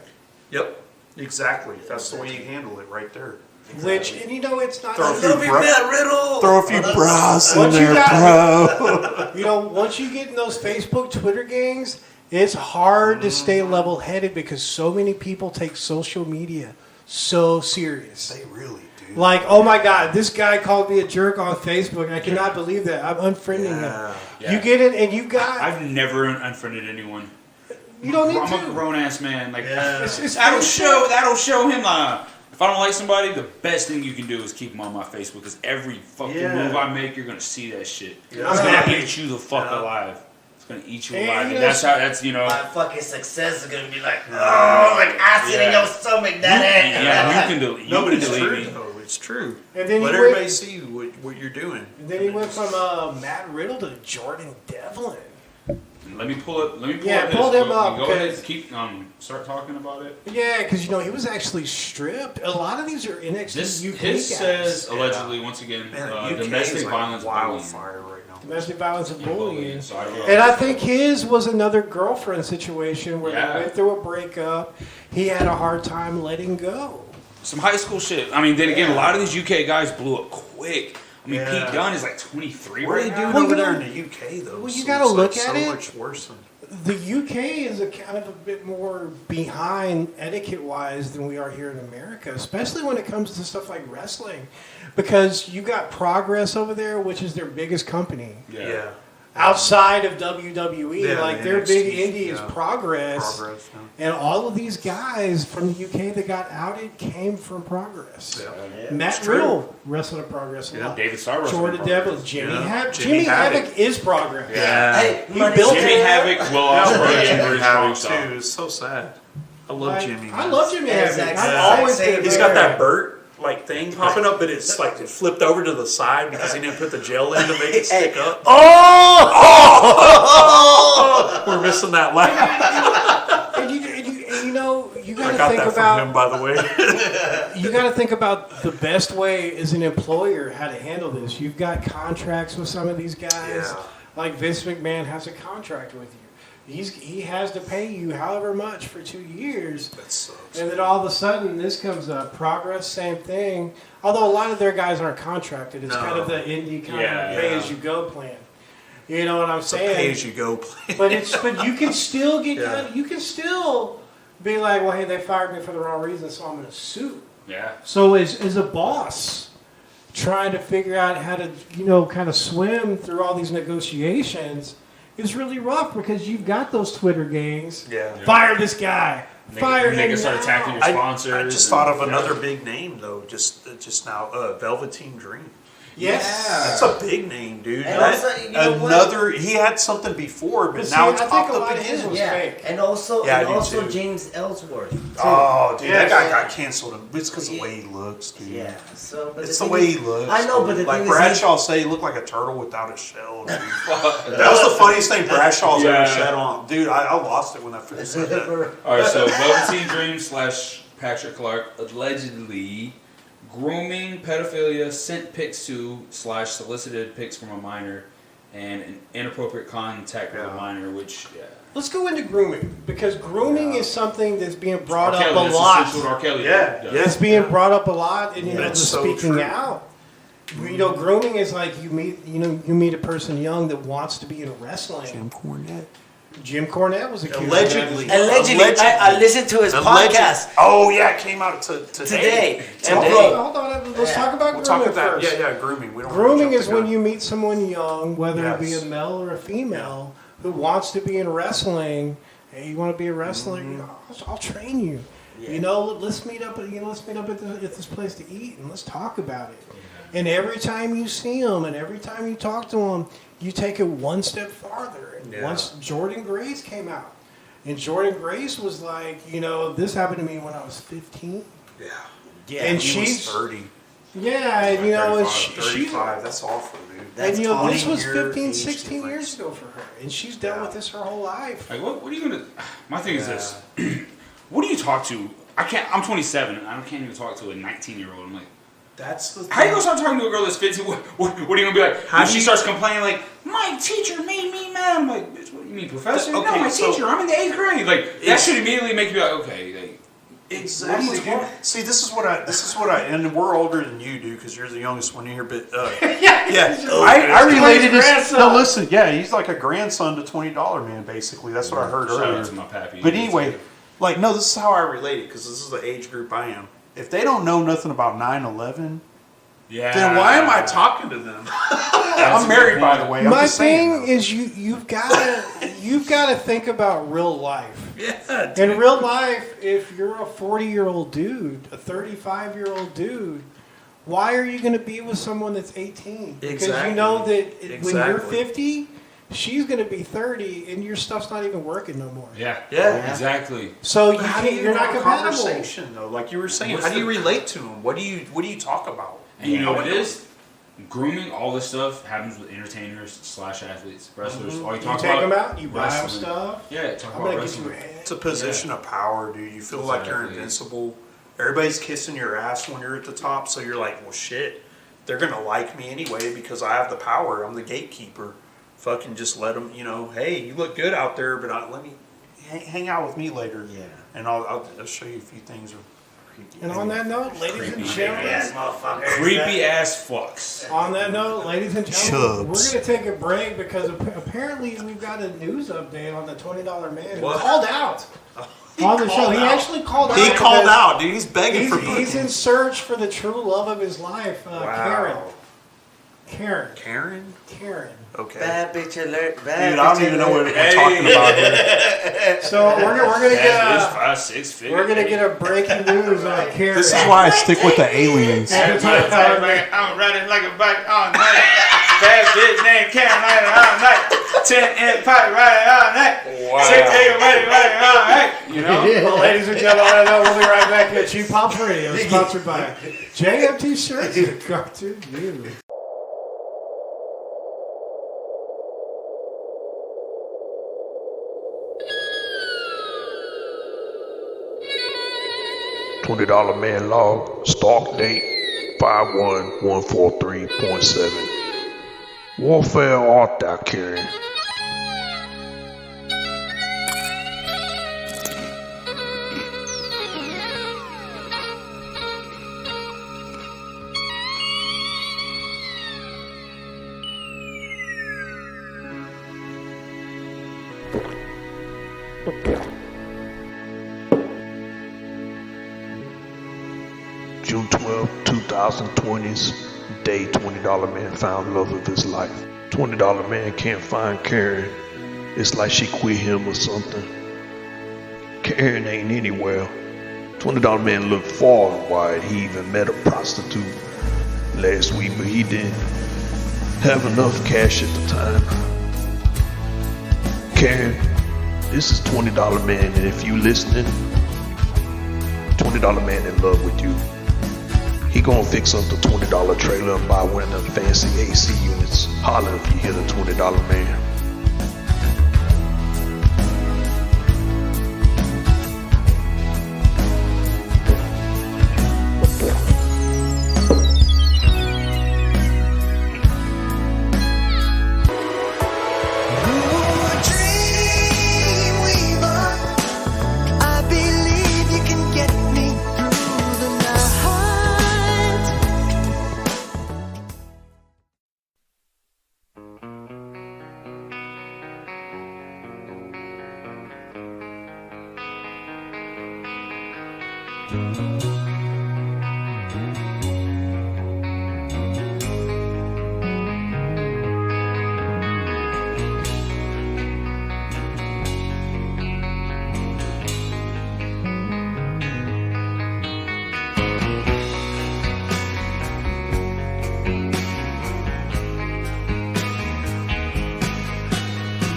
Yep, exactly. That's the way you handle it, right there. Which, and it's not. Throw a few Matt Riddle. Throw a few bras in Once you there, got- bro. Once you get in those Facebook, Twitter gangs, it's hard to stay level-headed because so many people take social media so serious. They really do. Like, oh my God, this guy called me a jerk on Facebook. I cannot believe that. I'm unfriending him. Yeah. You get it, and you got. I've never unfriended anyone. You don't need I'm a to. grown ass man. Like It's that'll show him. If I don't like somebody, the best thing you can do is keep them on my Facebook because every fucking move I make, you're gonna see that shit. Yeah. It's gonna eat you the fuck alive. It's gonna eat you alive. And that's My fucking success is gonna be like, like acid in your stomach, daddy. Yeah, you can delete. No, but it's delete true me. though. It's true. And then Let he everybody went- see what you're doing. And then he went from Matt Riddle to Jordan Devlin. Let me pull it. Yeah, pull them up, Go ahead. 'cause- Keep start talking about it. Yeah, because he was actually stripped. A lot of these are NXT This UK his guys. says allegedly once again Man, the UK domestic is like violence wildfire right now. Domestic violence and bullying. So I don't know. And I think his was another girlfriend situation where Yeah. they went through a breakup. He had a hard time letting go. Some high school shit. I mean, then again, a lot of these UK guys blew up quick. I mean, Yeah. Pete Dunne is like 23 What are right they now. doing over there in the UK though? well, you So gotta it's, look like at so it. much worse than. The UK is a kind of a bit more behind etiquette-wise than we are here in America, especially when it comes to stuff like wrestling, because you got Progress over there, which is their biggest company. Yeah. Outside of WWE, Yeah, like the their big NXT, indie is yeah. Progress. Progress. Yeah. And all of these guys from the UK that got outed came from Progress. Yeah. Matt It's true. Riddle wrestled at Progress a lot. David Starr wrestled Jordan at Progress. Devlin, Jimmy, Yeah. Jimmy Jimmy Havoc Havoc. is Progress. Yeah. Hey, He built Jimmy it. Havoc will also Jimmy Jimmy Havoc Havoc too. It's so sad. I love Like, Jimmy. I love Jimmy Havoc. Exact I've same. always Same. been He's a got fan. that Burt like thing popping up, but it's like it flipped over to the side because he didn't put the gel in to make it stick up. Oh! We're missing that laugh. And you got I to got think that about from him, by the way. you got to think about the best way as an employer how to handle this. You've got contracts with some of these guys. Yeah. Like Vince McMahon has a contract with you. He has to pay you however much for 2 years. That sucks. And then all of a sudden, this comes up. Progress, same thing. Although a lot of their guys aren't contracted. It's kind of the indie kind of pay-as-you-go plan. You know what I'm saying? Pay-as-you-go plan. But you can still get Yeah. you can still be like, well, hey, they fired me for the wrong reason, so I'm going to sue. Yeah. So as a boss, trying to figure out how to kind of swim through all these negotiations is really rough because you've got those Twitter gangs. Yeah. Fire this guy. Fire him Niggas start now. attacking your sponsors. I just thought of another big name though. Just now, Velveteen Dream. Yes. That's a big name, dude. And That- also, you know what? another. He had something before, but But now see, it's I think popped a up lot of his again. was Yeah, fake. and also, Yeah, I do too. James Ellsworth. Too. Oh, dude, Yes. that guy got canceled. It's because of the way he looks, dude. Yeah, so but It's the the thing way is- he looks. I know, but the like thing is, Bradshaw say, he looked like a turtle without a shell. Dude. That was the funniest thing Bradshaw's ever said on. Dude, I lost it when I first said that. All right, so Velveteen Dream / Patrick Clark allegedly grooming, pedophilia, sent pics to / solicited pics from a minor, and an inappropriate contact with a minor, which Let's go into grooming because grooming is something that's being brought R. up Kelly, a that's lot. essentially what R. Kelly Yeah, does. yeah. It's being brought up a lot, and the That's so speaking true. out. Grooming is like you meet a person young that wants to be in wrestling. Jim Cornette. Jim Cornette was accused. Allegedly. I listened to his podcast Oh yeah, it came out today. Hold on. Let's talk about We'll grooming talk about first. yeah, grooming. We don't Grooming wanna is jump when the you meet someone young, whether it be a Yes. male or a female, who wants to be in wrestling. Hey, you want to be a wrestler? Mm-hmm. You know, I'll train you. You know, let's meet up. Let's meet up at this place to eat and let's talk about it. And every time you see them, and every time you talk to them, you take it one step farther. And Yeah. once Jordan Grace came out, and Jordan Grace was like, you know, this happened to me when I was 15. Yeah, And he was she's 30. Yeah, and you know, and 35. That's awful, dude. and you know, this 20 was year 15, age 16 difference. years ago for her, and she's dealt with this her whole life. Like, what are you gonna? My thing is this: what do you talk to? I can't. I'm 27, and I can't even talk to a 19-year-old. I'm like, That's the. how you gonna start talking to a girl that's 15? What are you gonna be like? How When do she you- starts complaining, like, my teacher made me mad. I'm like, bitch, what do you mean, professor? No, Okay, my so- teacher. I'm in the 8th grade. Like, that should immediately make you be like, okay, like, Exactly. what do you do? See, this is what I, and we're older than you do because you're the youngest one here. But yeah, I related this. No, listen, yeah, he's like a grandson to $20 Man. Basically, that's what I heard Shout earlier. out to my pappy. But anyway, like, no, this is how I relate it because this is the age group I am. If they don't know nothing about 9/11, yeah. then why am I talking to them? I'm married, by the way. I'm My just saying, thing is, you've got to think about real life. yeah, In real life, if you're a 40-year-old dude, a 35-year-old dude, why are you going to be with someone that's 18? Because you know that when you're Exactly. 50, she's going to be 30, and your stuff's not even working no more. Yeah. Yeah. Exactly. So you How do can't, you you're not have a compatible. conversation though? Like you were saying, What's how do you the- relate to them? What do you talk about? And you know what it is? Grooming, all this stuff happens with entertainers / athletes, wrestlers. All you You talk take about. them out, you buy them wrestling. stuff. Yeah, talk I'm about going to get you a wrestling. hand. It's a position of power, dude. You feel like you're Exactly. invincible. Everybody's kissing your ass when you're at the top, so you're like, well, shit. They're gonna like me anyway because I have the power. I'm the gatekeeper. Fucking just let them, you know. Hey, you look good out there, but let me hang out with me later. Yeah. And I'll show you a few things. And on that note, ladies and gentlemen, Creepy ass fucks. on that note, ladies and gentlemen, Chubs. we're going to take a break because apparently we've got a news update on the $20 Man who What? called out on the show. called He out. actually called out. He called because out, dude. He's begging for He's in search for the true love of his life, Wow. Karen. Karen? Okay. Bad bitch alert. Bad Dude, I don't bitch even know what alert. we're talking about here. So we're gonna Bitch, get 5, 6 figures. we're gonna get a breaking news on Karen. This is why I stick with the aliens. I'm running like a bike all night. Bad bitch named Carolina all night. 10 in pipe riding all night. Wow. 6 8 riding all night. You know? Well, ladies and gentlemen, I know we'll be right back here at Cheap Pops Radio, sponsored by JMT Shirts and Cartoon News. $20 Man log, stock date 51143.7. Warfare art thou carrying? June 12, 2020's day $20 Man found love of his life. $20 Man can't find Karen. It's like she quit him or something. Karen ain't anywhere. $20 Man looked far and wide. He even met a prostitute last week, but he didn't have enough cash at the time. Karen, this is $20 Man, and if you listening, $20 Man in love with you. He gonna fix up the $20 trailer and buy one of them fancy AC units. Holler if you hear the $20 Man.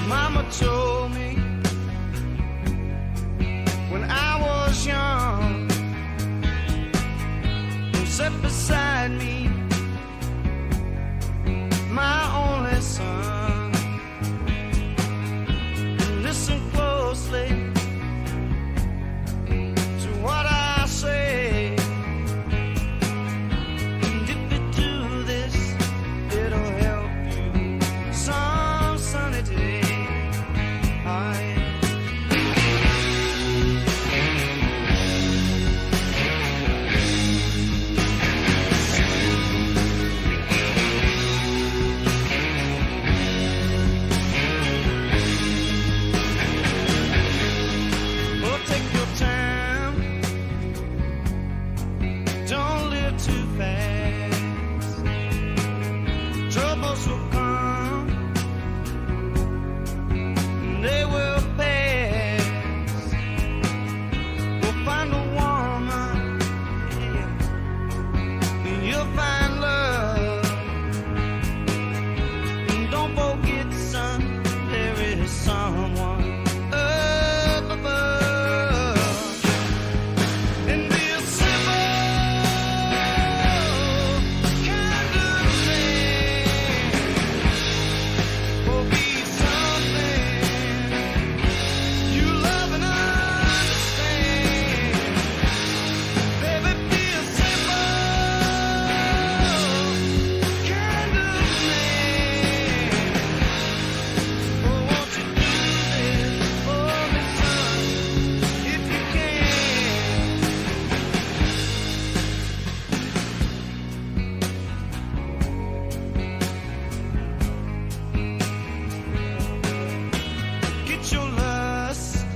Mama told me when I was young, sat beside me, my only son. Listen closely to what I say. And if you do this, it'll help you some sunny day. Well, take your time. Don't live too fast. Troubles will come. They will pass. We'll find a woman, and you'll find love. And don't forget, son, there is someone up above. And be a simple kind of man, or be something you love and understand. Baby, be a simple kind of man. Oh, won't you do this for me, son, if you can? Get your lust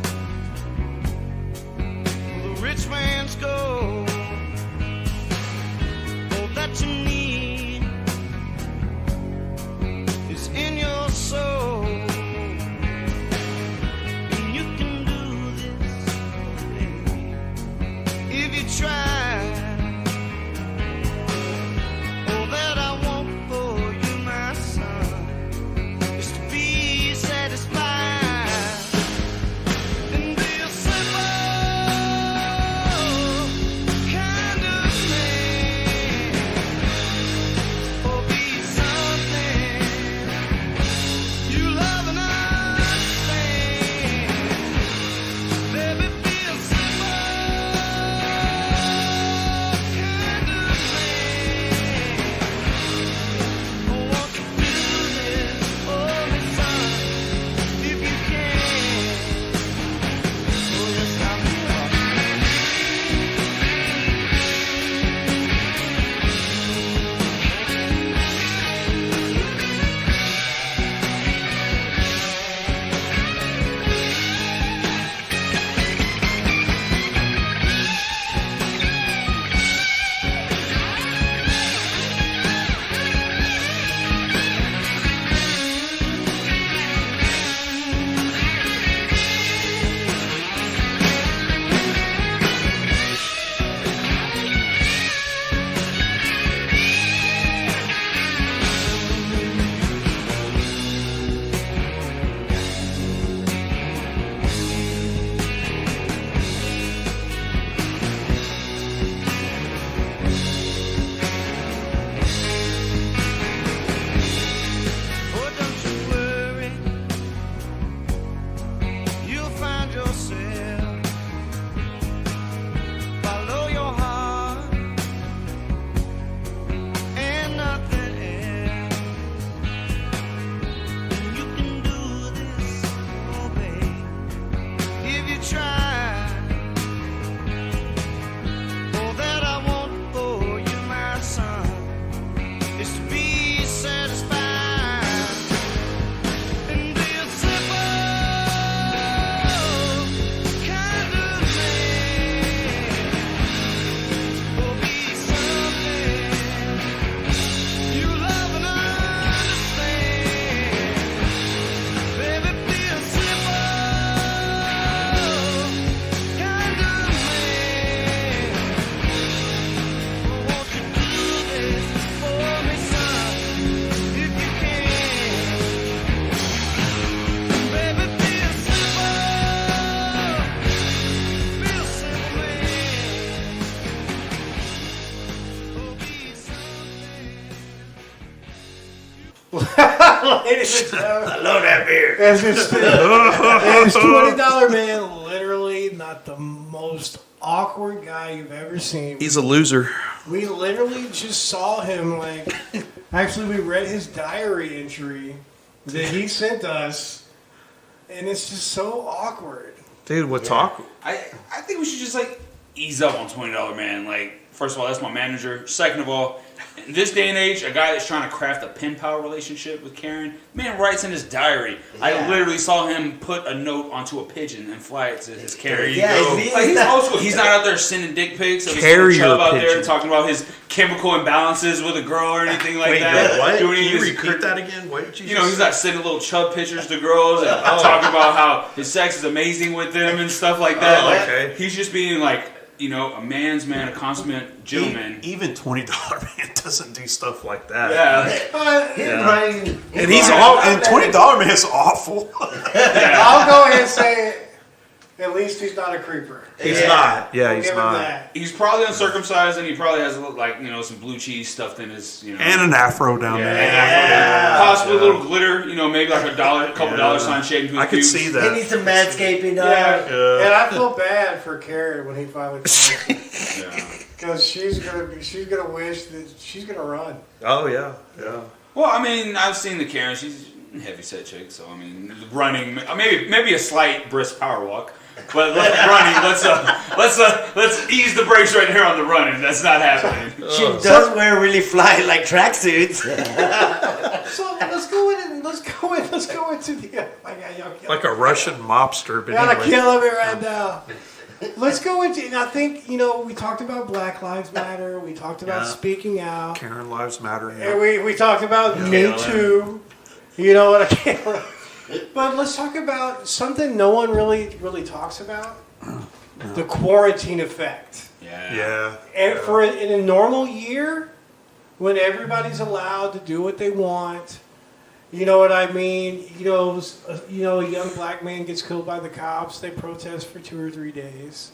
for the rich man's gold. All that you need is in your soul. And you can do this, baby, if you try. All that I want for you, my son, is to be satisfied and be a simple Ladies and gentlemen, I love that beer. It's $20 man, literally not the most awkward guy you've ever seen. He's a loser. We literally just saw him, like, actually we read his diary entry that he sent us, and it's just so awkward. Dude, what talk? I think we should just like ease up on $20 man. Like, first of all, that's my manager. Second of all, in this day and age, a guy that's trying to craft a pen pal relationship with Karen, man writes in his diary. Yeah. I literally saw him put a note onto a pigeon and fly it to his carrier. Yeah, he's old school. He's not out there sending dick pics of his chub out there talking about his chemical imbalances with a girl or anything like that. What? Can you repeat that again? What did you know, he's not sending little chub pictures to girls and talking about how his sex is amazing with them and stuff like that. Okay. He's just being like, you know, a man's man, a consummate gentleman. Even $20 man doesn't do stuff like that. Yeah. And he's all. And $20 man is awful. I'll go ahead and say, at least he's not a creeper. He's not. Yeah, he's not. That. He's probably uncircumcised, and he probably has like, you know, some blue cheese stuffed in his, you know, and an afro down there. Possibly a little glitter, you know, maybe like a couple dollar sign shaved into his I could see that. He needs some manscaping. And I feel bad for Karen when he finally finds it. Because she's gonna wish that she's gonna run. Oh yeah. Well, I mean, I've seen the Karen. She's a heavy set chick, so I mean, running, maybe a slight brisk power walk. But let's ease the brakes right here on the running. That's not happening. She does wear really fly like tracksuits. So let's go into the. Like a Russian mobster. But gotta kill me right now. Let's go into. And I think, you know, we talked about Black Lives Matter. We talked about speaking out. Karen Lives Matter. And we talked about Me Too. You know what I can't. But let's talk about something no one really talks about: the quarantine effect. Yeah. And in a normal year, when everybody's allowed to do what they want, you know what I mean. You know, a young black man gets killed by the cops. They protest for 2 or 3 days.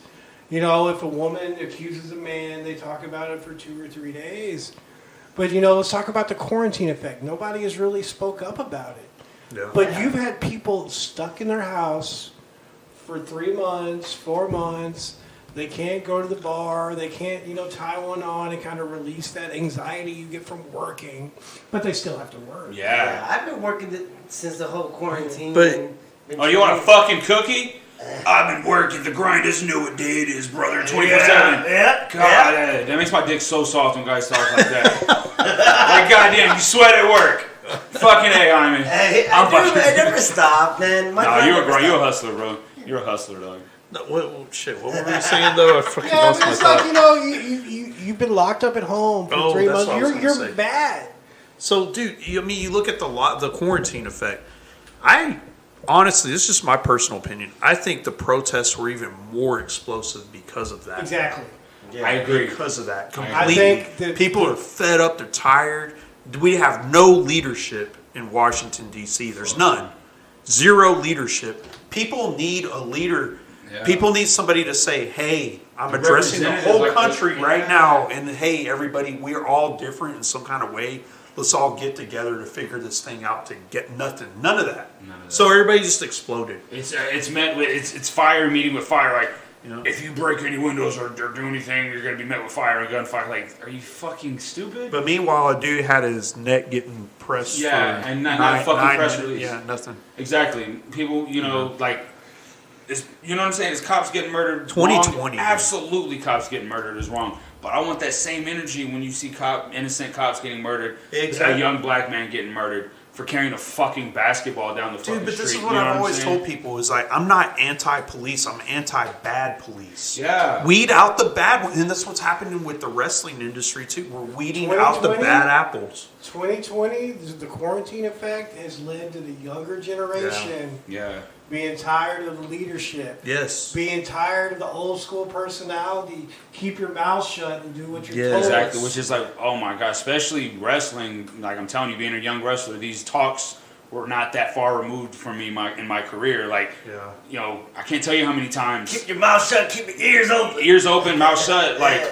You know, if a woman accuses a man, they talk about it for 2 or 3 days. But you know, let's talk about the quarantine effect. Nobody has really spoke up about it. Yeah. But you've had people stuck in their house for 3 months, 4 months. They can't go to the bar. They can't, you know, tie one on and kind of release that anxiety you get from working. But they still have to work. Yeah. I've been working since the whole quarantine. But you want a fucking cookie? I've been working. The grind doesn't know what day it is, brother. 24/7. Yeah. God, that makes my dick so soft when guys talk like that. Like, goddamn, you sweat at work. Fucking A, Hyman. Hey, I never stop, man. You're a hustler, bro. You're a hustler, dog. No, what were we saying though? I fucking lost my it's thought. like, you know, you've been locked up at home for 3 months. You're bad. So, dude, you look at the quarantine effect. Honestly, this is just my personal opinion. I think the protests were even more explosive because of that. Exactly. Yeah, I agree. Because of that. Completely. I think that people are fed up. They're tired. We have no leadership in Washington, D.C. There's none. Zero leadership. People need a leader. Yeah. People need somebody to say, hey, I'm addressing the whole country right now. And hey, everybody, we're all different in some kind of way. Let's all get together to figure this thing out to get nothing. None of that. So everybody just exploded. It's met with it's fire meeting with fire. Like, if you break any windows or do anything, you're gonna be met with fire and gunfire. Like, are you fucking stupid? But meanwhile, a dude had his neck getting pressed. Yeah, and not a fucking press release. Yeah, nothing. Exactly. People, like, you know what I'm saying? Is cops getting murdered 2020. Wrong? Absolutely, cops getting murdered is wrong. But I want that same energy when you see innocent cops getting murdered. Exactly. A young black man getting murdered for carrying a fucking basketball down the fucking street. Dude, but this is what I've always told people is like, I'm not anti-police, I'm anti-bad police. Yeah. Weed out the bad ones. And that's what's happening with the wrestling industry too. We're weeding out the bad apples. 2020, the quarantine effect has led to the younger generation being tired of the leadership. Yes. Being tired of the old school personality. Keep your mouth shut and do what you're told. Exactly, which is like, oh my God, especially wrestling. Like, I'm telling you, being a young wrestler, these talks were not that far removed from me in my career. Like, I can't tell you how many times. Keep your mouth shut, keep your ears open. Ears open, mouth shut. Like,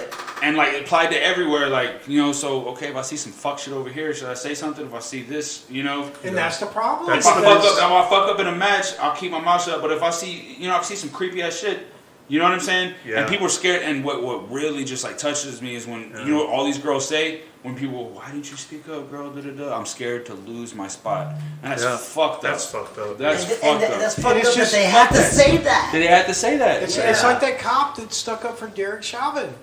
and like it applied to everywhere. Like, you know, so okay, if I see some fuck shit over here, should I say something? If I see this, you know, And that's the problem. if I fuck up in a match, I'll keep my mouth shut. But if I see, you know, some creepy ass shit. You know what I'm saying? Yeah. And people are scared. And what really just like touches me is when you know what all these girls say when people, why didn't you speak up, girl? Da da da. I'm scared to lose my spot, and that's fucked up. That's fucked up. That's And fucked up. that's fucked up that they had to say that. They had to say that. It's like that cop that stuck up for Derek Chauvin.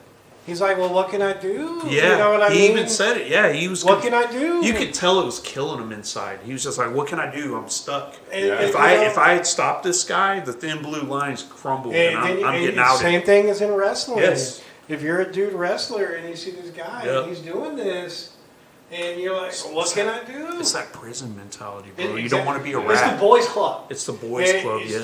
He's like, well, what can I do? Yeah, You know what I he mean? even said it. Yeah, he was. What can I do? You could tell it was killing him inside. He was just like, "What can I do? I'm stuck. And- If I had stopped this guy, the thin blue lines crumbled, and I'm getting out. Same thing as in wrestling. Yes. If you're a dude wrestler and you see this guy and he's doing this, and you're like, what can I do? It's that prison mentality, bro. You Exactly. don't want to be a It's the rat. boys' club. It's the boys' club. It's Yeah,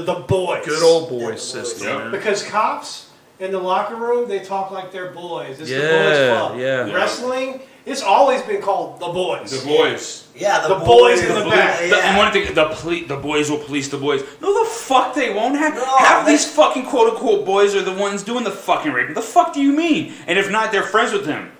the boys. good old boys system. Yeah. Man. Because cops in the locker room, they talk like they're boys. It's the Yeah, boys' club. yeah. Wrestling, it's always been called the boys. The boys. Yeah, The boys in the back. And one thing, the boys will police the boys. No, the fuck they won't. Half No, these fucking quote unquote boys are the ones doing the fucking raping. The fuck do you mean? And if not, they're friends with them.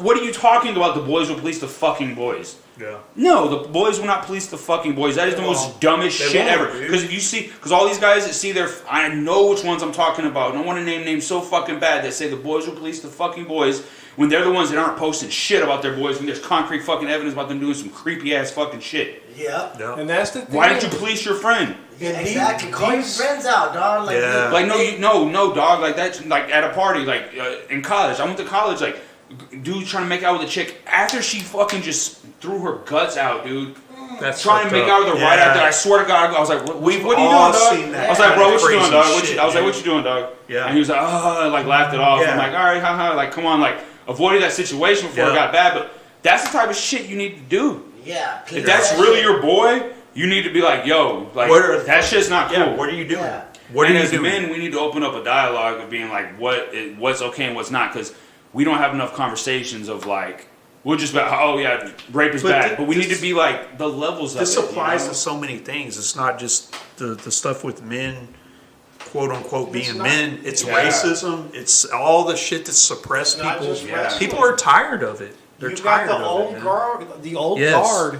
What are you talking about? The boys will police the fucking boys. Yeah. No, the boys will not police the fucking boys. That is the most dumbest They shit won't, ever. dude. Because if you see, because all these guys that see I know which ones I'm talking about. And I want to name names so fucking bad that say the boys will police the fucking boys when they're the ones that aren't posting shit about their boys when there's concrete fucking evidence about them doing some creepy ass fucking shit. Yep. Yeah. And that's the thing. Why didn't you police your friend? Yeah, exactly. Call your friends out, dog. Like, Yeah. Like no, dog. Like that's like at a party, like in college. I went to college, like dude trying to make out with a chick after she fucking just threw her guts out, dude. That's Trying to fucked make up. out with her right after. I swear to God, I was like, "What are you doing, all dog?" seen that I was like, "Bro, what you crazy doing, dog?" shit, I was like, dude. "What you doing, dog?" Yeah. And he was like, "Oh," like laughed it off. Yeah. I'm like, "All right, haha." Like, come on, like avoided that situation before it Yeah. got bad. But that's the type of shit you need to do. yeah. If that's really your boy, you need to be like, "Yo, like that shit's not cool." Yeah. What are you doing? Yeah. What and are you as doing? men, we need to open up a dialogue of being like, what's okay and what's not, because we don't have enough conversations of like, we'll just be, oh yeah, rape is bad, but we need to be like the levels of This it. applies you know? to so many things. It's not just the stuff with men, quote unquote, being not- men. It's Yeah. racism. It's all the shit that suppress Not people. just wrestling. People are tired of it. They're You've got tired the of old it. man. guard, the old Yes. guard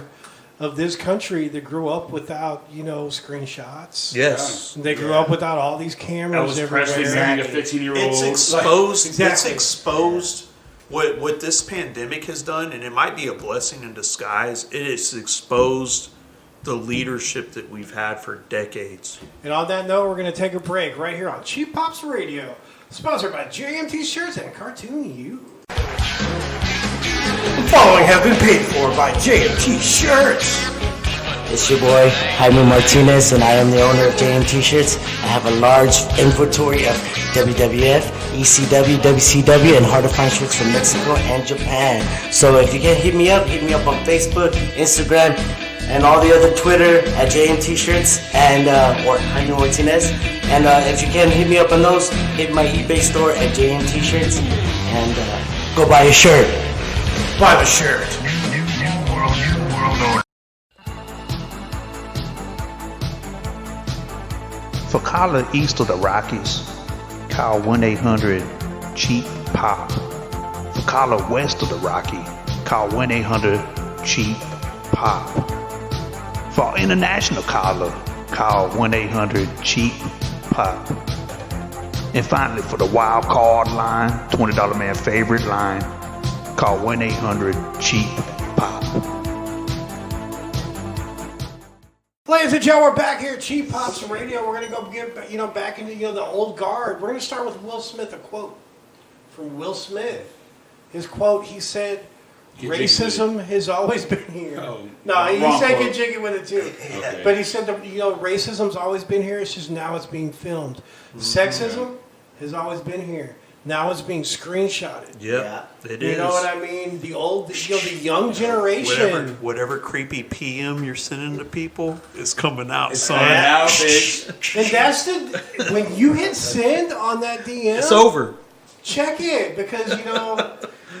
of this country that grew up without, screenshots. Yes. They grew up without all these cameras Elvis Presley everywhere. marrying a 15-year-old. It's exposed. Exactly. It's exposed what this pandemic has done, and it might be a blessing in disguise. It has exposed the leadership that we've had for decades. And on that note, we're going to take a break right here on Cheap Pops Radio, sponsored by JMT Shirts and Cartoon U. The following have been paid for by JMT Shirts. It's your boy, Jaime Martinez, and I am the owner of JM T-Shirts. I have a large inventory of WWF, ECW, WCW, and hard-to-find shirts from Mexico and Japan. So if you can hit me up on Facebook, Instagram, and all the other Twitter at JM T-Shirts and or Jaime Martinez. And if you can hit me up on those, hit my eBay store at JM T-Shirts and go buy a shirt. Buy the shirt. New world order. For collar east of the Rockies, call 1-800-CHEAP-POP. For collar west of the Rocky, call 1-800-CHEAP-POP. For international caller, call 1-800-CHEAP-POP. And finally, for the wild card line, $20 man favorite line, call 1-800-CHEAP-POP. Ladies and gentlemen, we're back here at Cheap Pops Radio. We're going to go get back into the old guard. We're going to start with Will Smith, a quote from Will Smith. His quote, he said, Get jiggy racism has always been here. Oh, no, he wrong said quote. get jiggy with it too. Okay. But he said, racism's always been here. It's just now it's being filmed. Sexism has always been here. Now it's being screenshotted. Yep, it is. You know what I mean? The old, the young generation. Whatever creepy PM you're sending to people is coming out, son. coming out, bitch. And that's when you hit send on that DM. It's over. Check it because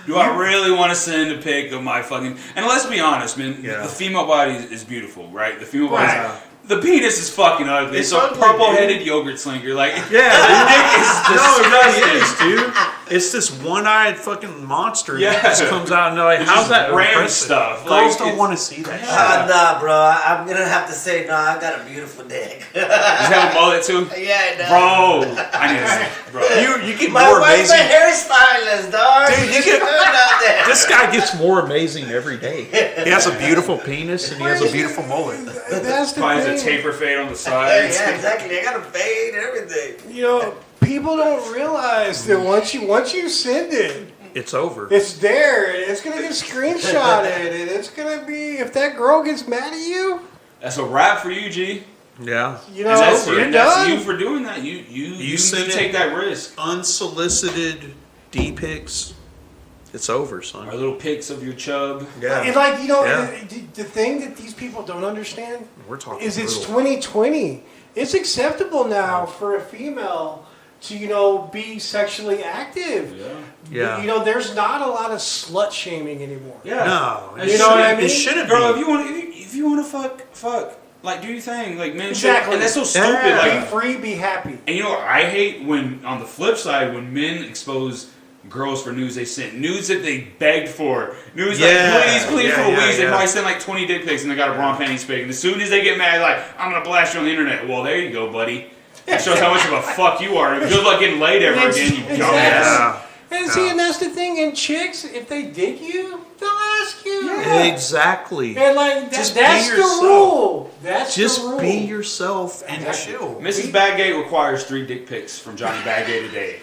Do I really want to send a pic of my fucking... And let's be honest, man. Yeah. The female body is beautiful, right? The female body Right. The penis is fucking ugly. It's a ugly, purple-headed yogurt slinger. Like, Yeah, the dick is no, it really disgusting. is, dude. It's this one-eyed fucking monster Yeah. that just comes out and they're like, It's how's just that random impressive? stuff. Girls Like, don't want to see that shit. Nah, bro. I'm gonna have to say, no. I got a beautiful dick. Does he have a mullet too? Yeah, no. Bro, I need to see. Bro. You get My more wife's a amazing. hairstylist, dog. Dude, you She's get- good out there. This guy gets more amazing every day. He has a beautiful penis and he has a beautiful mullet. That's the Probably has a thing. taper fade on the Yeah, sides. yeah, exactly. I got a fade and everything. You know, people don't realize that once you send it, It's over. it's there. And it's gonna get screenshotted, and it's gonna be if that girl gets mad at you, That's a wrap for you, G. Yeah. you know, And that's, you're and that's done. you for doing that. You send take it- that risk. Unsolicited D pics. It's over, Or son. little pics of your chub. Yeah. And like you know, Yeah. the thing that these people don't understand We're talking is it's brutal. 2020. It's acceptable now for a female to be sexually active. Yeah. You know, there's not a lot of slut shaming anymore. Yeah. No. It You know what I shouldn't- mean? It shouldn't Girl, be. if you want to fuck. Like, do your thing. Like, men Exactly. should. And that's so stupid. Yeah. Like, Be free, be happy. and you know what I hate? When, on the flip side, when men expose girls for nudes they sent. Nudes that they begged for. Nudes Yeah. like, please Yeah, for yeah, weeks. They yeah. probably sent like 20 dick pics and they got a bra panty spig. And as soon as they get mad, like, I'm going to blast you on the internet. Well, there you go, buddy. That shows how much of a fuck you are. Good luck getting laid ever again, you Exactly. dumbass. Yeah. And see, and that's the thing. And chicks, if they dig you, they'll ask you. Exactly. And like Just be that's the yourself. rule. That's Just the rule. be yourself and chill. Mrs. Badgate requires 3 dick pics from Johnny Badgate a day.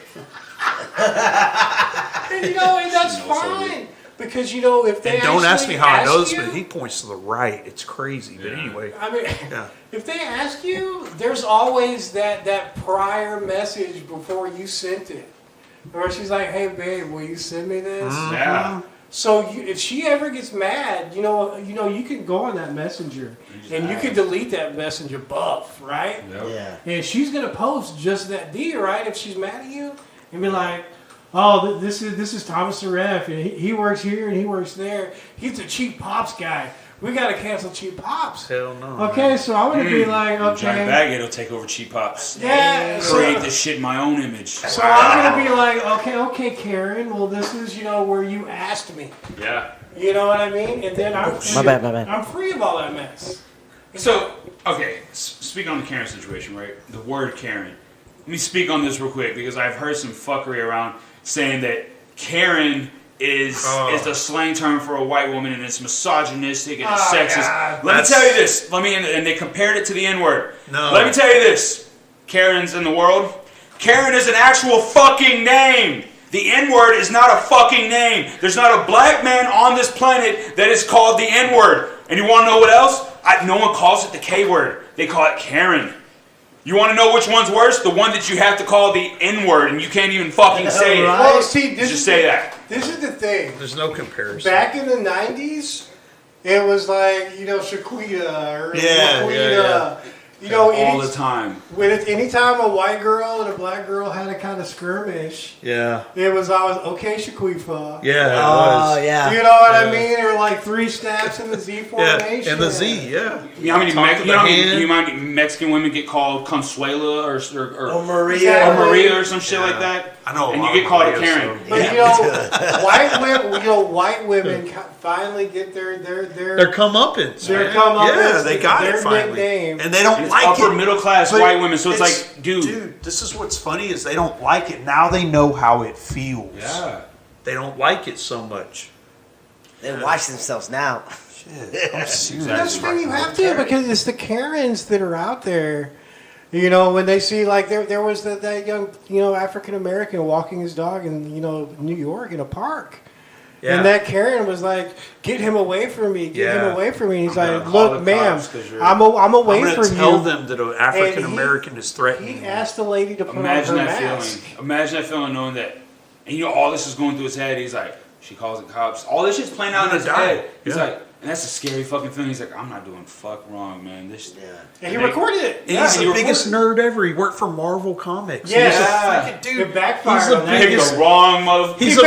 And, and that's You know, so fine. Because if they And don't ask me actually how I know this, you, but he points to the right. It's crazy. But anyway. I mean, Yeah. if they ask you, there's always that prior message before you sent it, where she's like, "Hey, babe, will you send me this?" Yeah. So if she ever gets mad, you can go on that messenger and you can delete that messenger buff, right? Yeah. And she's gonna post just that D, right? If she's mad at you, and be like, "Oh, this is Thomas the Ref, and he works here and he works there. He's a Cheap Pops guy. We gotta cancel Cheap Pops." Hell no. Okay, so I'm gonna be like, Johnny okay, Badgate will take over Cheap Pops. yeah. Create this shit in my own image. So I'm gonna be like, okay, Karen. Well, this is where you asked me. Yeah. You know what I mean? And then I'm free, My bad. I'm free of all that mess. So, okay, speaking on the Karen situation, right? The word Karen. Let me speak on this real quick because I've heard some fuckery around saying that Karen is the slang term for a white woman and it's misogynistic and it's sexist. God. Let me tell you this. And they compared it to the N-word. No. Let me tell you this. Karens in the world. Karen is an actual fucking name. The N-word is not a fucking name. There's not a black man on this planet that is called the N-word. And you want to know what else? No one calls it the K-word. They call it Karen. You want to know which one's worse? The one that you have to call the N-word and you can't even fucking say it. Well, see, Just say that. This is the thing. There's no comparison. Back in the 90s, it was like, Shaquita or Yeah, Laquita. All any, the time. anytime a white girl and a black girl had a kind of skirmish, Yeah. it was always, okay, Shaquifa. Yeah, it Oh, was. yeah. You know what I Yeah. mean? Or like 3 snaps in the Z Yeah, formation. and the Z, yeah. You know how many, Talk to the hand. you know how many Mexican women get called Consuela or Maria. Exactly. Maria or some shit Yeah. like that? I know a And lot you get of called a Marias, Karen. so- But white women finally get their Their comeuppance. Their man. comeuppance, Yeah, they got their it finally. nickname. And they don't And it's like upper it. middle class But white women, so it's like, dude. Dude, this is what's funny is they don't like it. Now they know how it feels. Yeah. They don't like it so much. They watch themselves now. Shit, I'm serious. That's the thing you have to, because it's the Karens that are out there. When they see, like, there was that young, African American walking his dog in, New York in a park. Yeah. And that Karen was like, "Get him away from me! Get him Yeah. away from me!" And he's I'm like, gonna call "Look, the ma'am, cops 'cause you're- I'm away I'm going from to tell you." them that an African American is threatening He me. asked the lady to put Imagine on her that mask. feeling. Imagine that feeling knowing that. And all this is going through his head. He's like, she calls the cops. All this shit's playing out in I'm his gonna die. head. He's Yeah. like, And that's a scary fucking thing. He's like, I'm not doing fuck wrong, man. This. And he recorded it. He's the biggest nerd ever. He worked for Marvel Comics. Yeah, he's a freaking dude. It backfired. He's the biggest. The wrong mother. He's a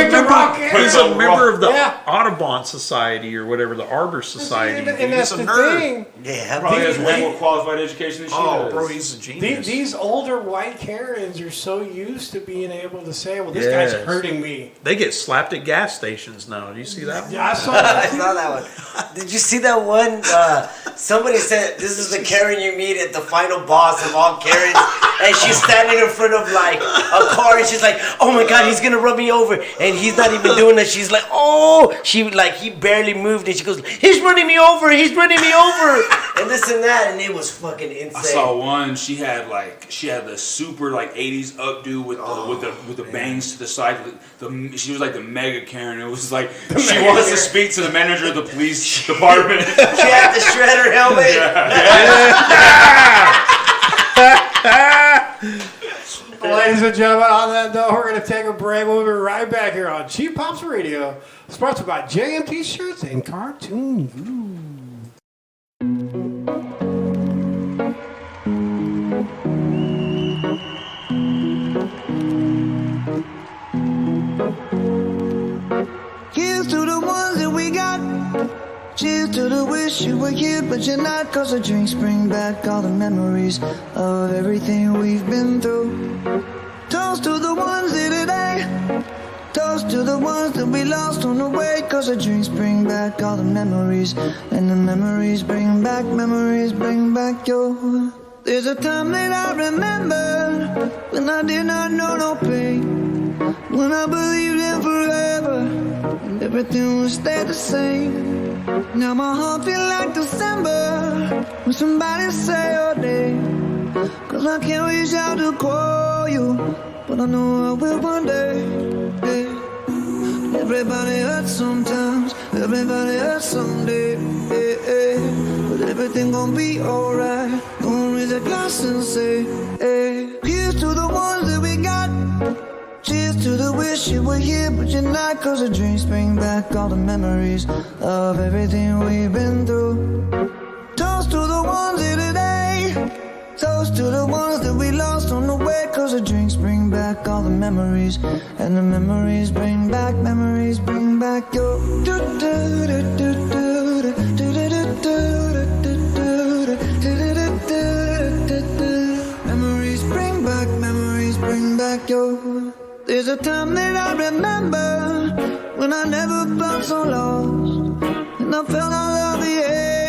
member of the Audubon Society or whatever, the Arbor Society. And that's he's a the nerd. thing. Yeah, Probably has way more qualified education than she does. Bro, he's a genius. These older white Karens are so used to being able to say, well, this guy's hurting me. They get slapped at gas stations now. Do you see that? Yeah, I saw that. I saw that one. Did you see that one? Somebody said, this is the Karen you meet at the final boss of all Karens. And she's standing in front of like a car and she's like, oh my God, he's going to run me over. And he's not even doing it. She's like, oh, he barely moved. And she goes, he's running me over. And this and that. And it was fucking insane. I saw one. She had the super like 80s updo with the bangs to the side. She was like the mega Karen. It was like she wants to speak to the manager of the police department. She had the shredder helmet. Ladies and gentlemen, on that note, we're going to take a break. We'll be right back here on Cheap Pops Radio, sponsored by JM T-shirts and Cartoon View. Here's to the ones that we got. Cheers to the wish you were here, but you're not. Cause the drinks bring back all the memories of everything we've been through. Toast to the ones here today. Toast to the ones that we lost on the way. Cause the drinks bring back all the memories. And the memories bring back your. There's a time that I remember when I did not know no pain. When I believed in forever and everything would stay the same. Now my heart feel like December when somebody say your name. Cause I can't reach out to call you, but I know I will one day. Yeah. Everybody hurts sometimes, everybody hurts someday. Yeah, yeah. But everything gon' be alright. Gonna raise a glass and say, hey. Here's to the ones that we got. Cheers to the wish you were here, but you're not. Cause the drinks bring back all the memories of everything we've been through. Toast to the ones here today. Toast to the ones that we lost on the way. Cause the drinks bring back all the memories. And the memories bring back your. Memories bring back your. There's a time that I remember when I never felt so lost. And I felt all of the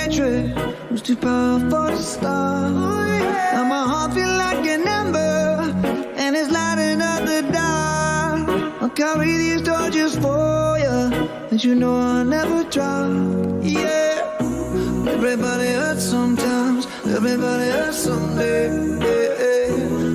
hatred was too powerful to stop. Now my heart feel like an ember and it's lighting up the dark. I'll carry these torches for you and you know I'll never drop. Yeah. Everybody hurts sometimes, everybody hurts someday. Yeah, yeah.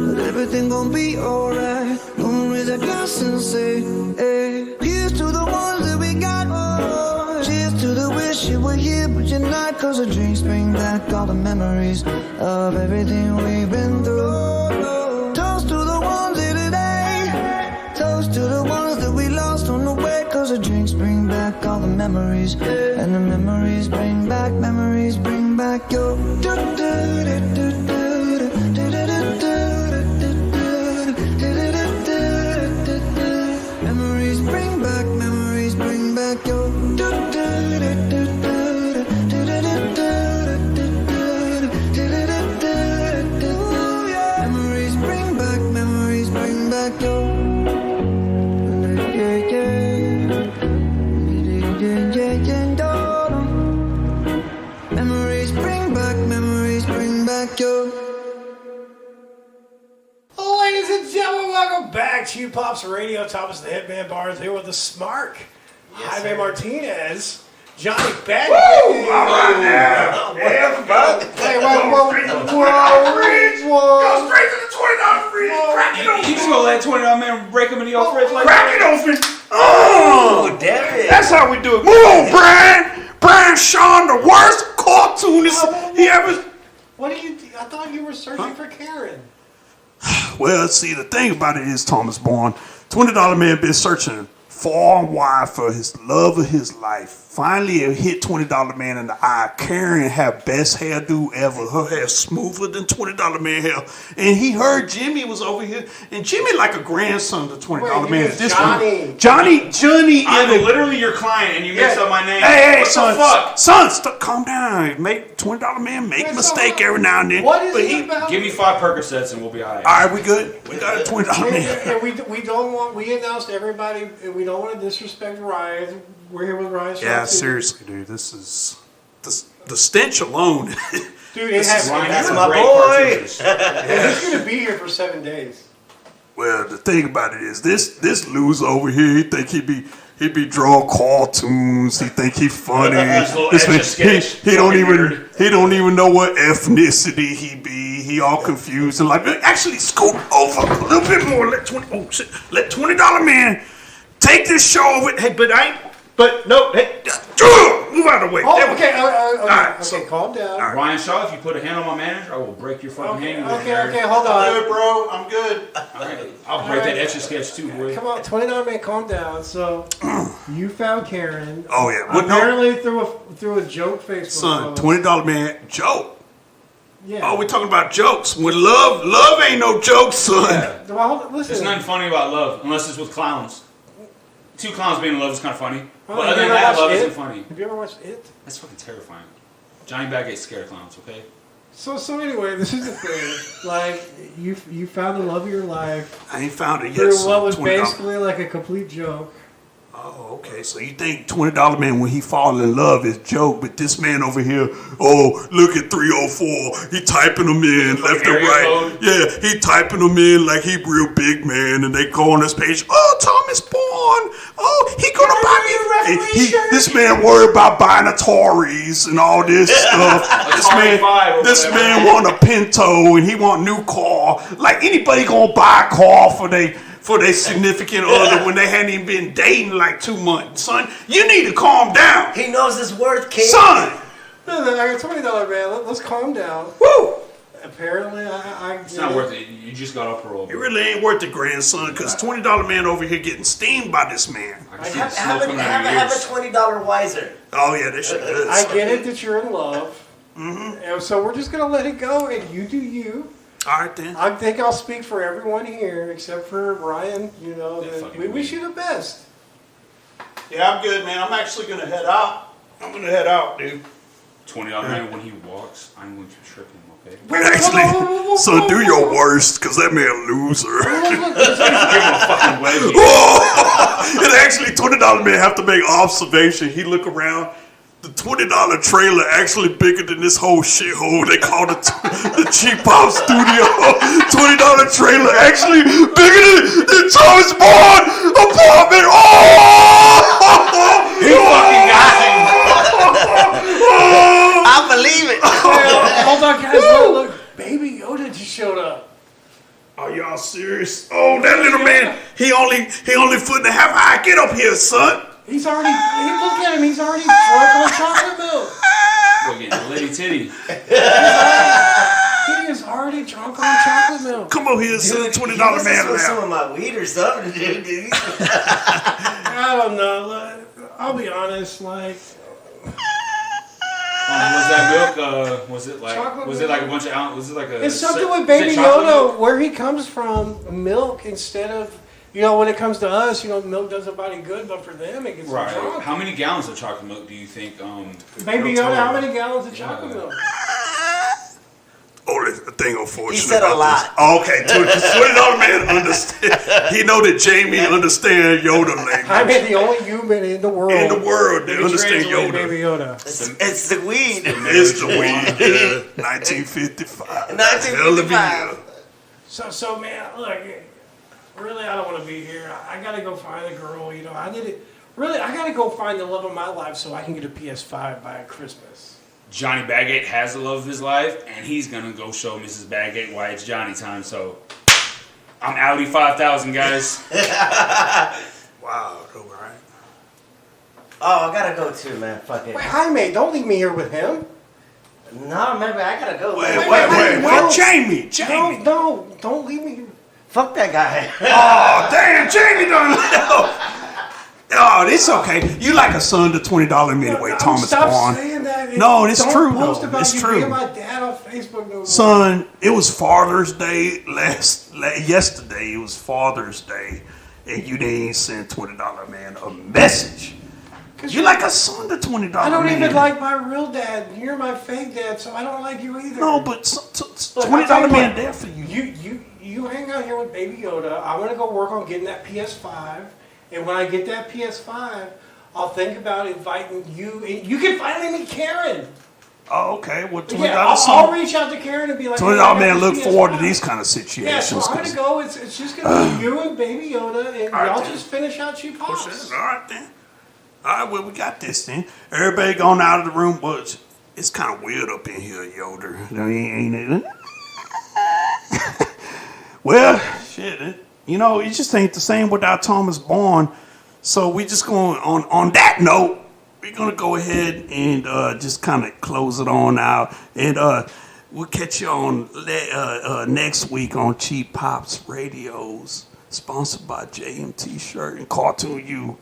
But everything gon' be alright. Gonna raise a glass and say, hey. Here's to the ones that we got. Oh, cheers to the wish you were here, but you're not. Cause the drinks bring back all the memories of everything we've been through. Toast to the ones here today. Toast to the ones that we lost on the way. Cause the drinks bring back all the memories. And the memories bring back your. Memories bring back your. Memories bring back your. Memories bring back your. Ladies and gentlemen, welcome back. Cheap Pops Radio. Thomas the Hitman Barnes here with the Smark. Jaime Martinez. Johnny Beck. Woo! All right now. Yeah, bud. Hey, whoa. Go straight to the $20 fridge. Crack it open. You just gonna let $20 man break him in the old fridge like Crack it open. Oh, damn it. That's how we do it. Move on, Brian. Brian Shaw, the worst cartoonist he ever. What do you? I thought you were searching for Karen. Well, see, the thing about it is, Thomas Bourne, $20 man been searching far and wide for his love of his life. Finally, it hit $20 Man in the eye. Karen had best hairdo ever. Her hair smoother than $20 Man hair. And he heard Jimmy was over here. And Jimmy like a grandson to $20 Man. This Johnny. Johnny. I'm literally your client, and you mix up my name. Hey, what son, the fuck? son, calm down. Make $20 Man make a mistake every now and then. What is it about? Give me 5 Percocets, and we'll be alright. All right, we good. We got a $20 Man. And we don't want. We announced to everybody. We don't want to disrespect Ryan. We're here with Ryan. Yeah, seriously, dude. This is the stench alone. Dude, it has. Ryan, That's you're a my great boy. cartoonist. And he's gonna be here for 7 days. Well, the thing about it is, this loser over here, he think he be drawing cartoons. He think he funny. This man, he don't even know what ethnicity he be. He all confused and like, actually scoot over a little bit more. Let $20 Man take this show over. Hey, move out of the way. Oh, okay. right, Okay, calm down. Ryan Shaw, if you put a hand on my manager, I will break your fucking hand. Okay, hold on. I'm good, bro. I'm good. Alright, I'll break that Etch a Sketch too, boy. Come on, $29 Man, calm down. So, you found Karen. Oh yeah, well, Apparently through a joke Facebook son, post. $20 Man joke. Yeah. Oh, we're talking about jokes. When love ain't no joke, son. Yeah. Well, hold on, listen. There's nothing funny about love, unless it's with clowns. 2 clowns being in love is kind of funny. Oh, But have other you than ever that, watched love It? isn't funny. Have you ever watched It? That's fucking terrifying. Johnny Baggate's scared of clowns, okay? So anyway, this is the thing. Like, you found the love of your life I ain't found it yet. through son. what was $20. basically like a complete joke. Oh, okay. So you think $20 Man when he fall in love is joke, but this man over here, oh, look at 304. He typing them in left and area right. code? Yeah, he typing them in like he real big man, and they go on his page. Oh, Thomas Bourne. Oh, he gonna buy me. This man worried about buying Ataris and all this stuff. This man want a Pinto and he want new car. Like anybody gonna buy a car for their significant other when they hadn't even been dating like 2 months. Son, you need to calm down. He knows his worth, kid. Son! I got $20 Man. Let's calm down. Woo! Apparently, It's not worth it. You just got off parole. It really ain't worth it, grandson, because $20 Man over here getting steamed by this man. I can see the smoke coming out of your Have a ears. $20 wiser. Oh, yeah, that shit good. I get it that you're in love. And so we're just going to let it go, and you do you. All right, then. I think I'll speak for everyone here, except for Ryan. You know, Yeah, that fucking we wish me. you the best. Yeah, I'm good, man. I'm actually going to head out. I'm going to head out, dude. $20 Man, when he walks, I'm going to trip him, okay? Actually, son, do your worst, because that man a loser. Give him a fucking wedgie. And actually, $20 Man have to make observation. He look around. The $20 trailer actually bigger than this whole shithole they call the Cheap Pop Studio. $20 trailer actually bigger than Thomas Bourne apartment. Oh! He fucking got him. I believe it. Hold on, guys. Look, Baby Yoda just showed up. Are y'all serious? Oh, that little man, he only foot and a half high. Get up here, son. He's already. Look at him. He's already drunk on chocolate milk. We're getting litty titty. He is already drunk on chocolate milk. Come over here, son. $20 He man. must some of my weed or something, dude. I don't know. Like, I'll be honest. Like, Was that milk? Was it like? Chocolate Was it like a bunch of ounces? Was it like a? it's something is with it Baby chocolate Yoda, milk? where he comes from, milk instead of. You know, when it comes to us, you know, milk does a body good, but for them, it gets them Right. drunk. How many gallons of chocolate milk do you think? Baby Yoda, how many gallons of chocolate milk? Only thing unfortunate. He said a about lot. this. Oh, okay, $20 man understand. He know that Jamie understand Yoda language. I mean, the only human in the world. In the world, they who understand translate Yoda. Baby Yoda. It's the weed. It's the weed. 1955. 1955. Hell of a year. So man, look, really, I don't want to be here. I gotta go find a girl. You know, I gotta go find the love of my life so I can get a PS5 by Christmas. Johnny Baggate has the love of his life, and he's gonna go show Mrs. Baggate why it's Johnny time. So, I'm Audi 5000, guys. Wow, all right. Oh, I gotta go too, man. Fuck it. Wait, Jaime, don't leave me here with him. No, maybe I gotta go. Wait, Jamie. No, don't leave me here. Fuck that guy. Oh, damn, Jamie done left. Oh, it's okay. You like a son to $20 anyway, Thomas Stop Vaughn. saying that. No, it's Don't true post though. about It's you true. being my dad on Facebook no more. Son, it was Father's Day yesterday. It was Father's Day, and you didn't send $20 man a message. You like a son to $20 I don't man. even like my real dad. You're my fake dad, so I don't like you either. No, but Look, I'll tell you $20 man what, there for you. You hang out here with Baby Yoda. I'm gonna go work on getting that PS5, and when I get that PS5, I'll think about inviting you, and you can finally meet Karen. Oh, okay. Well, $20 Yeah, I'll reach out to Karen and be like, $20 hey, I got man, this look PS5. forward to these kind of situations. Yeah, so I'm gonna go. It's just gonna be you and Baby Yoda, and right, y'all then. just finish out Cheap Pops. All right, then. All right, well, we got this then. Everybody gone out of the room, but it's kind of weird up in here, Yoder. Ain't it? Well, shit, it just ain't the same without Thomas Bond. So we just going on that note, we're gonna go ahead and just kind of close it on out, and we'll catch you on next week on Cheap Pops Radios, sponsored by JM T-Shirt and Cartoon U.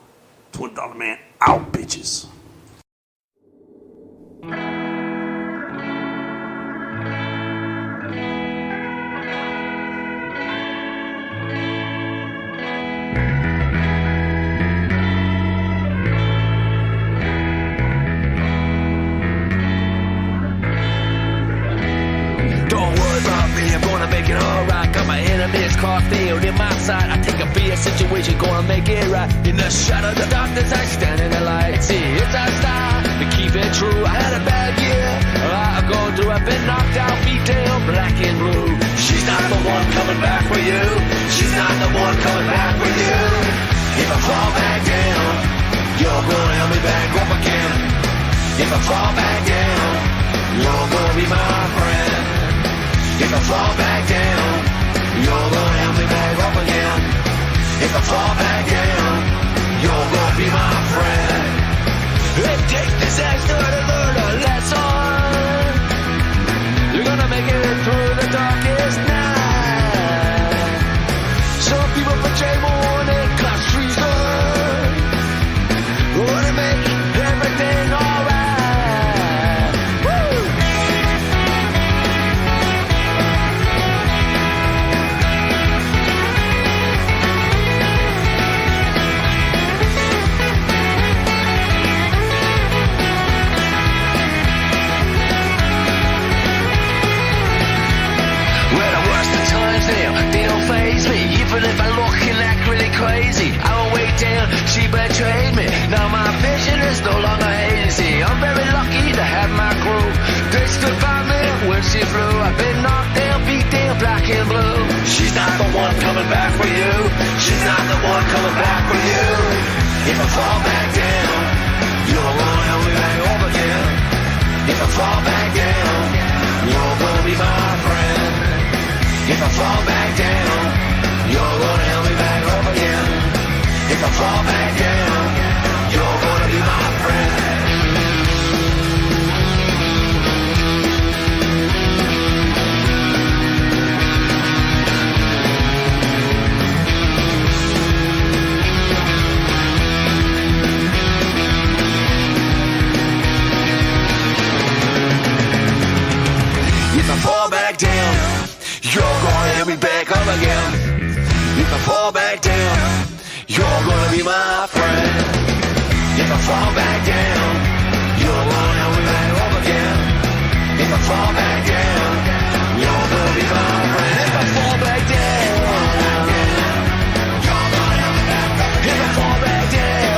$20 man out, bitches. Don't worry about me, I'm gonna make it alright. Got my enemies concealed in my sight. I take a BS situation, gonna make it right. In the shadow of the darkness, I stand in the light. See, it's our style, to keep it true. I had a bad year, I've gone through. I've been knocked out, beat down, black and blue. She's not the one coming back for you. She's not the one coming back for you. If I fall back down, you're gonna help me back up again. If I fall back down, you're gonna be my friend. If I fall back down, you're gonna help me back up again. If I fall back down, you're gonna be my friend. It takes disaster to learn a lesson. You're gonna make it through the darkest night. Some people betray more than class treason. Wanna make everything alright. They don't faze me, even if I look and act really crazy. I won't wait down, she betrayed me. Now my vision is no longer hazy. I'm very lucky to have my crew. They stood by me when she flew. I've been knocked down, beat down, black and blue. She's not the one coming back for you. She's not the one coming back for you. If I fall back down, you're gonna help me back up again. If I fall back down, you're gonna be my friend. If I fall back down, you're gonna help me back up again. If I fall back down, you're gonna be my friend. If I fall back down, you're gonna help me back up again. If I fall back down, you're gonna be my friend. If I fall back down, you're gonna help me back up again. If I fall back down, you're gonna be my friend. If I fall back down, you're gonna help me back up again. If I fall back down, you're gonna be my friend. If I fall back down,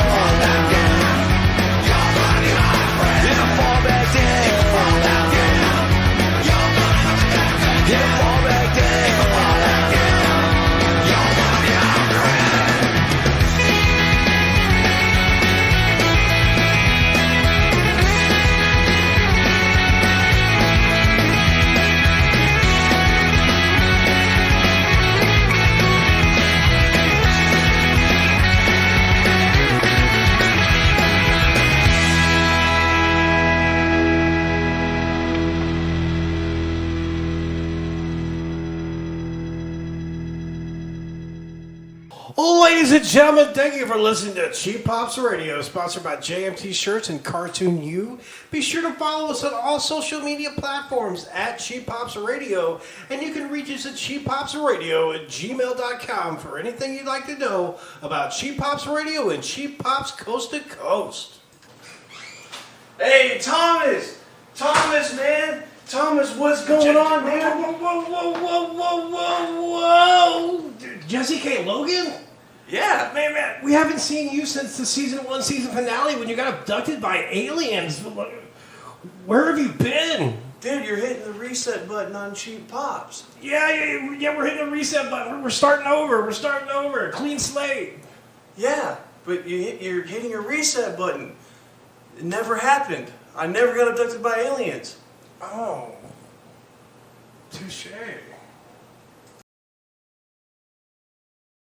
you're gonna help me back up again. If I fall back down, you're gonna be my friend. Ladies and gentlemen, thank you for listening to Cheap Pops Radio, sponsored by JMT Shirts and Cartoon U. Be sure to follow us on all social media platforms at Cheap Pops Radio, and you can reach us at cheappopsradio@gmail.com for anything you'd like to know about Cheap Pops Radio and Cheap Pops Coast to Coast. Hey, Thomas! Thomas, man! Thomas, what's going on, man? Whoa! Jesse K. Logan? Yeah. Man, we haven't seen you since the season 1 season finale when you got abducted by aliens. Where have you been? Dude, you're hitting the reset button on Cheap Pops. Yeah, we're hitting the reset button. We're starting over. Clean slate. Yeah, but you're hitting a reset button. It never happened. I never got abducted by aliens. Oh. Touche.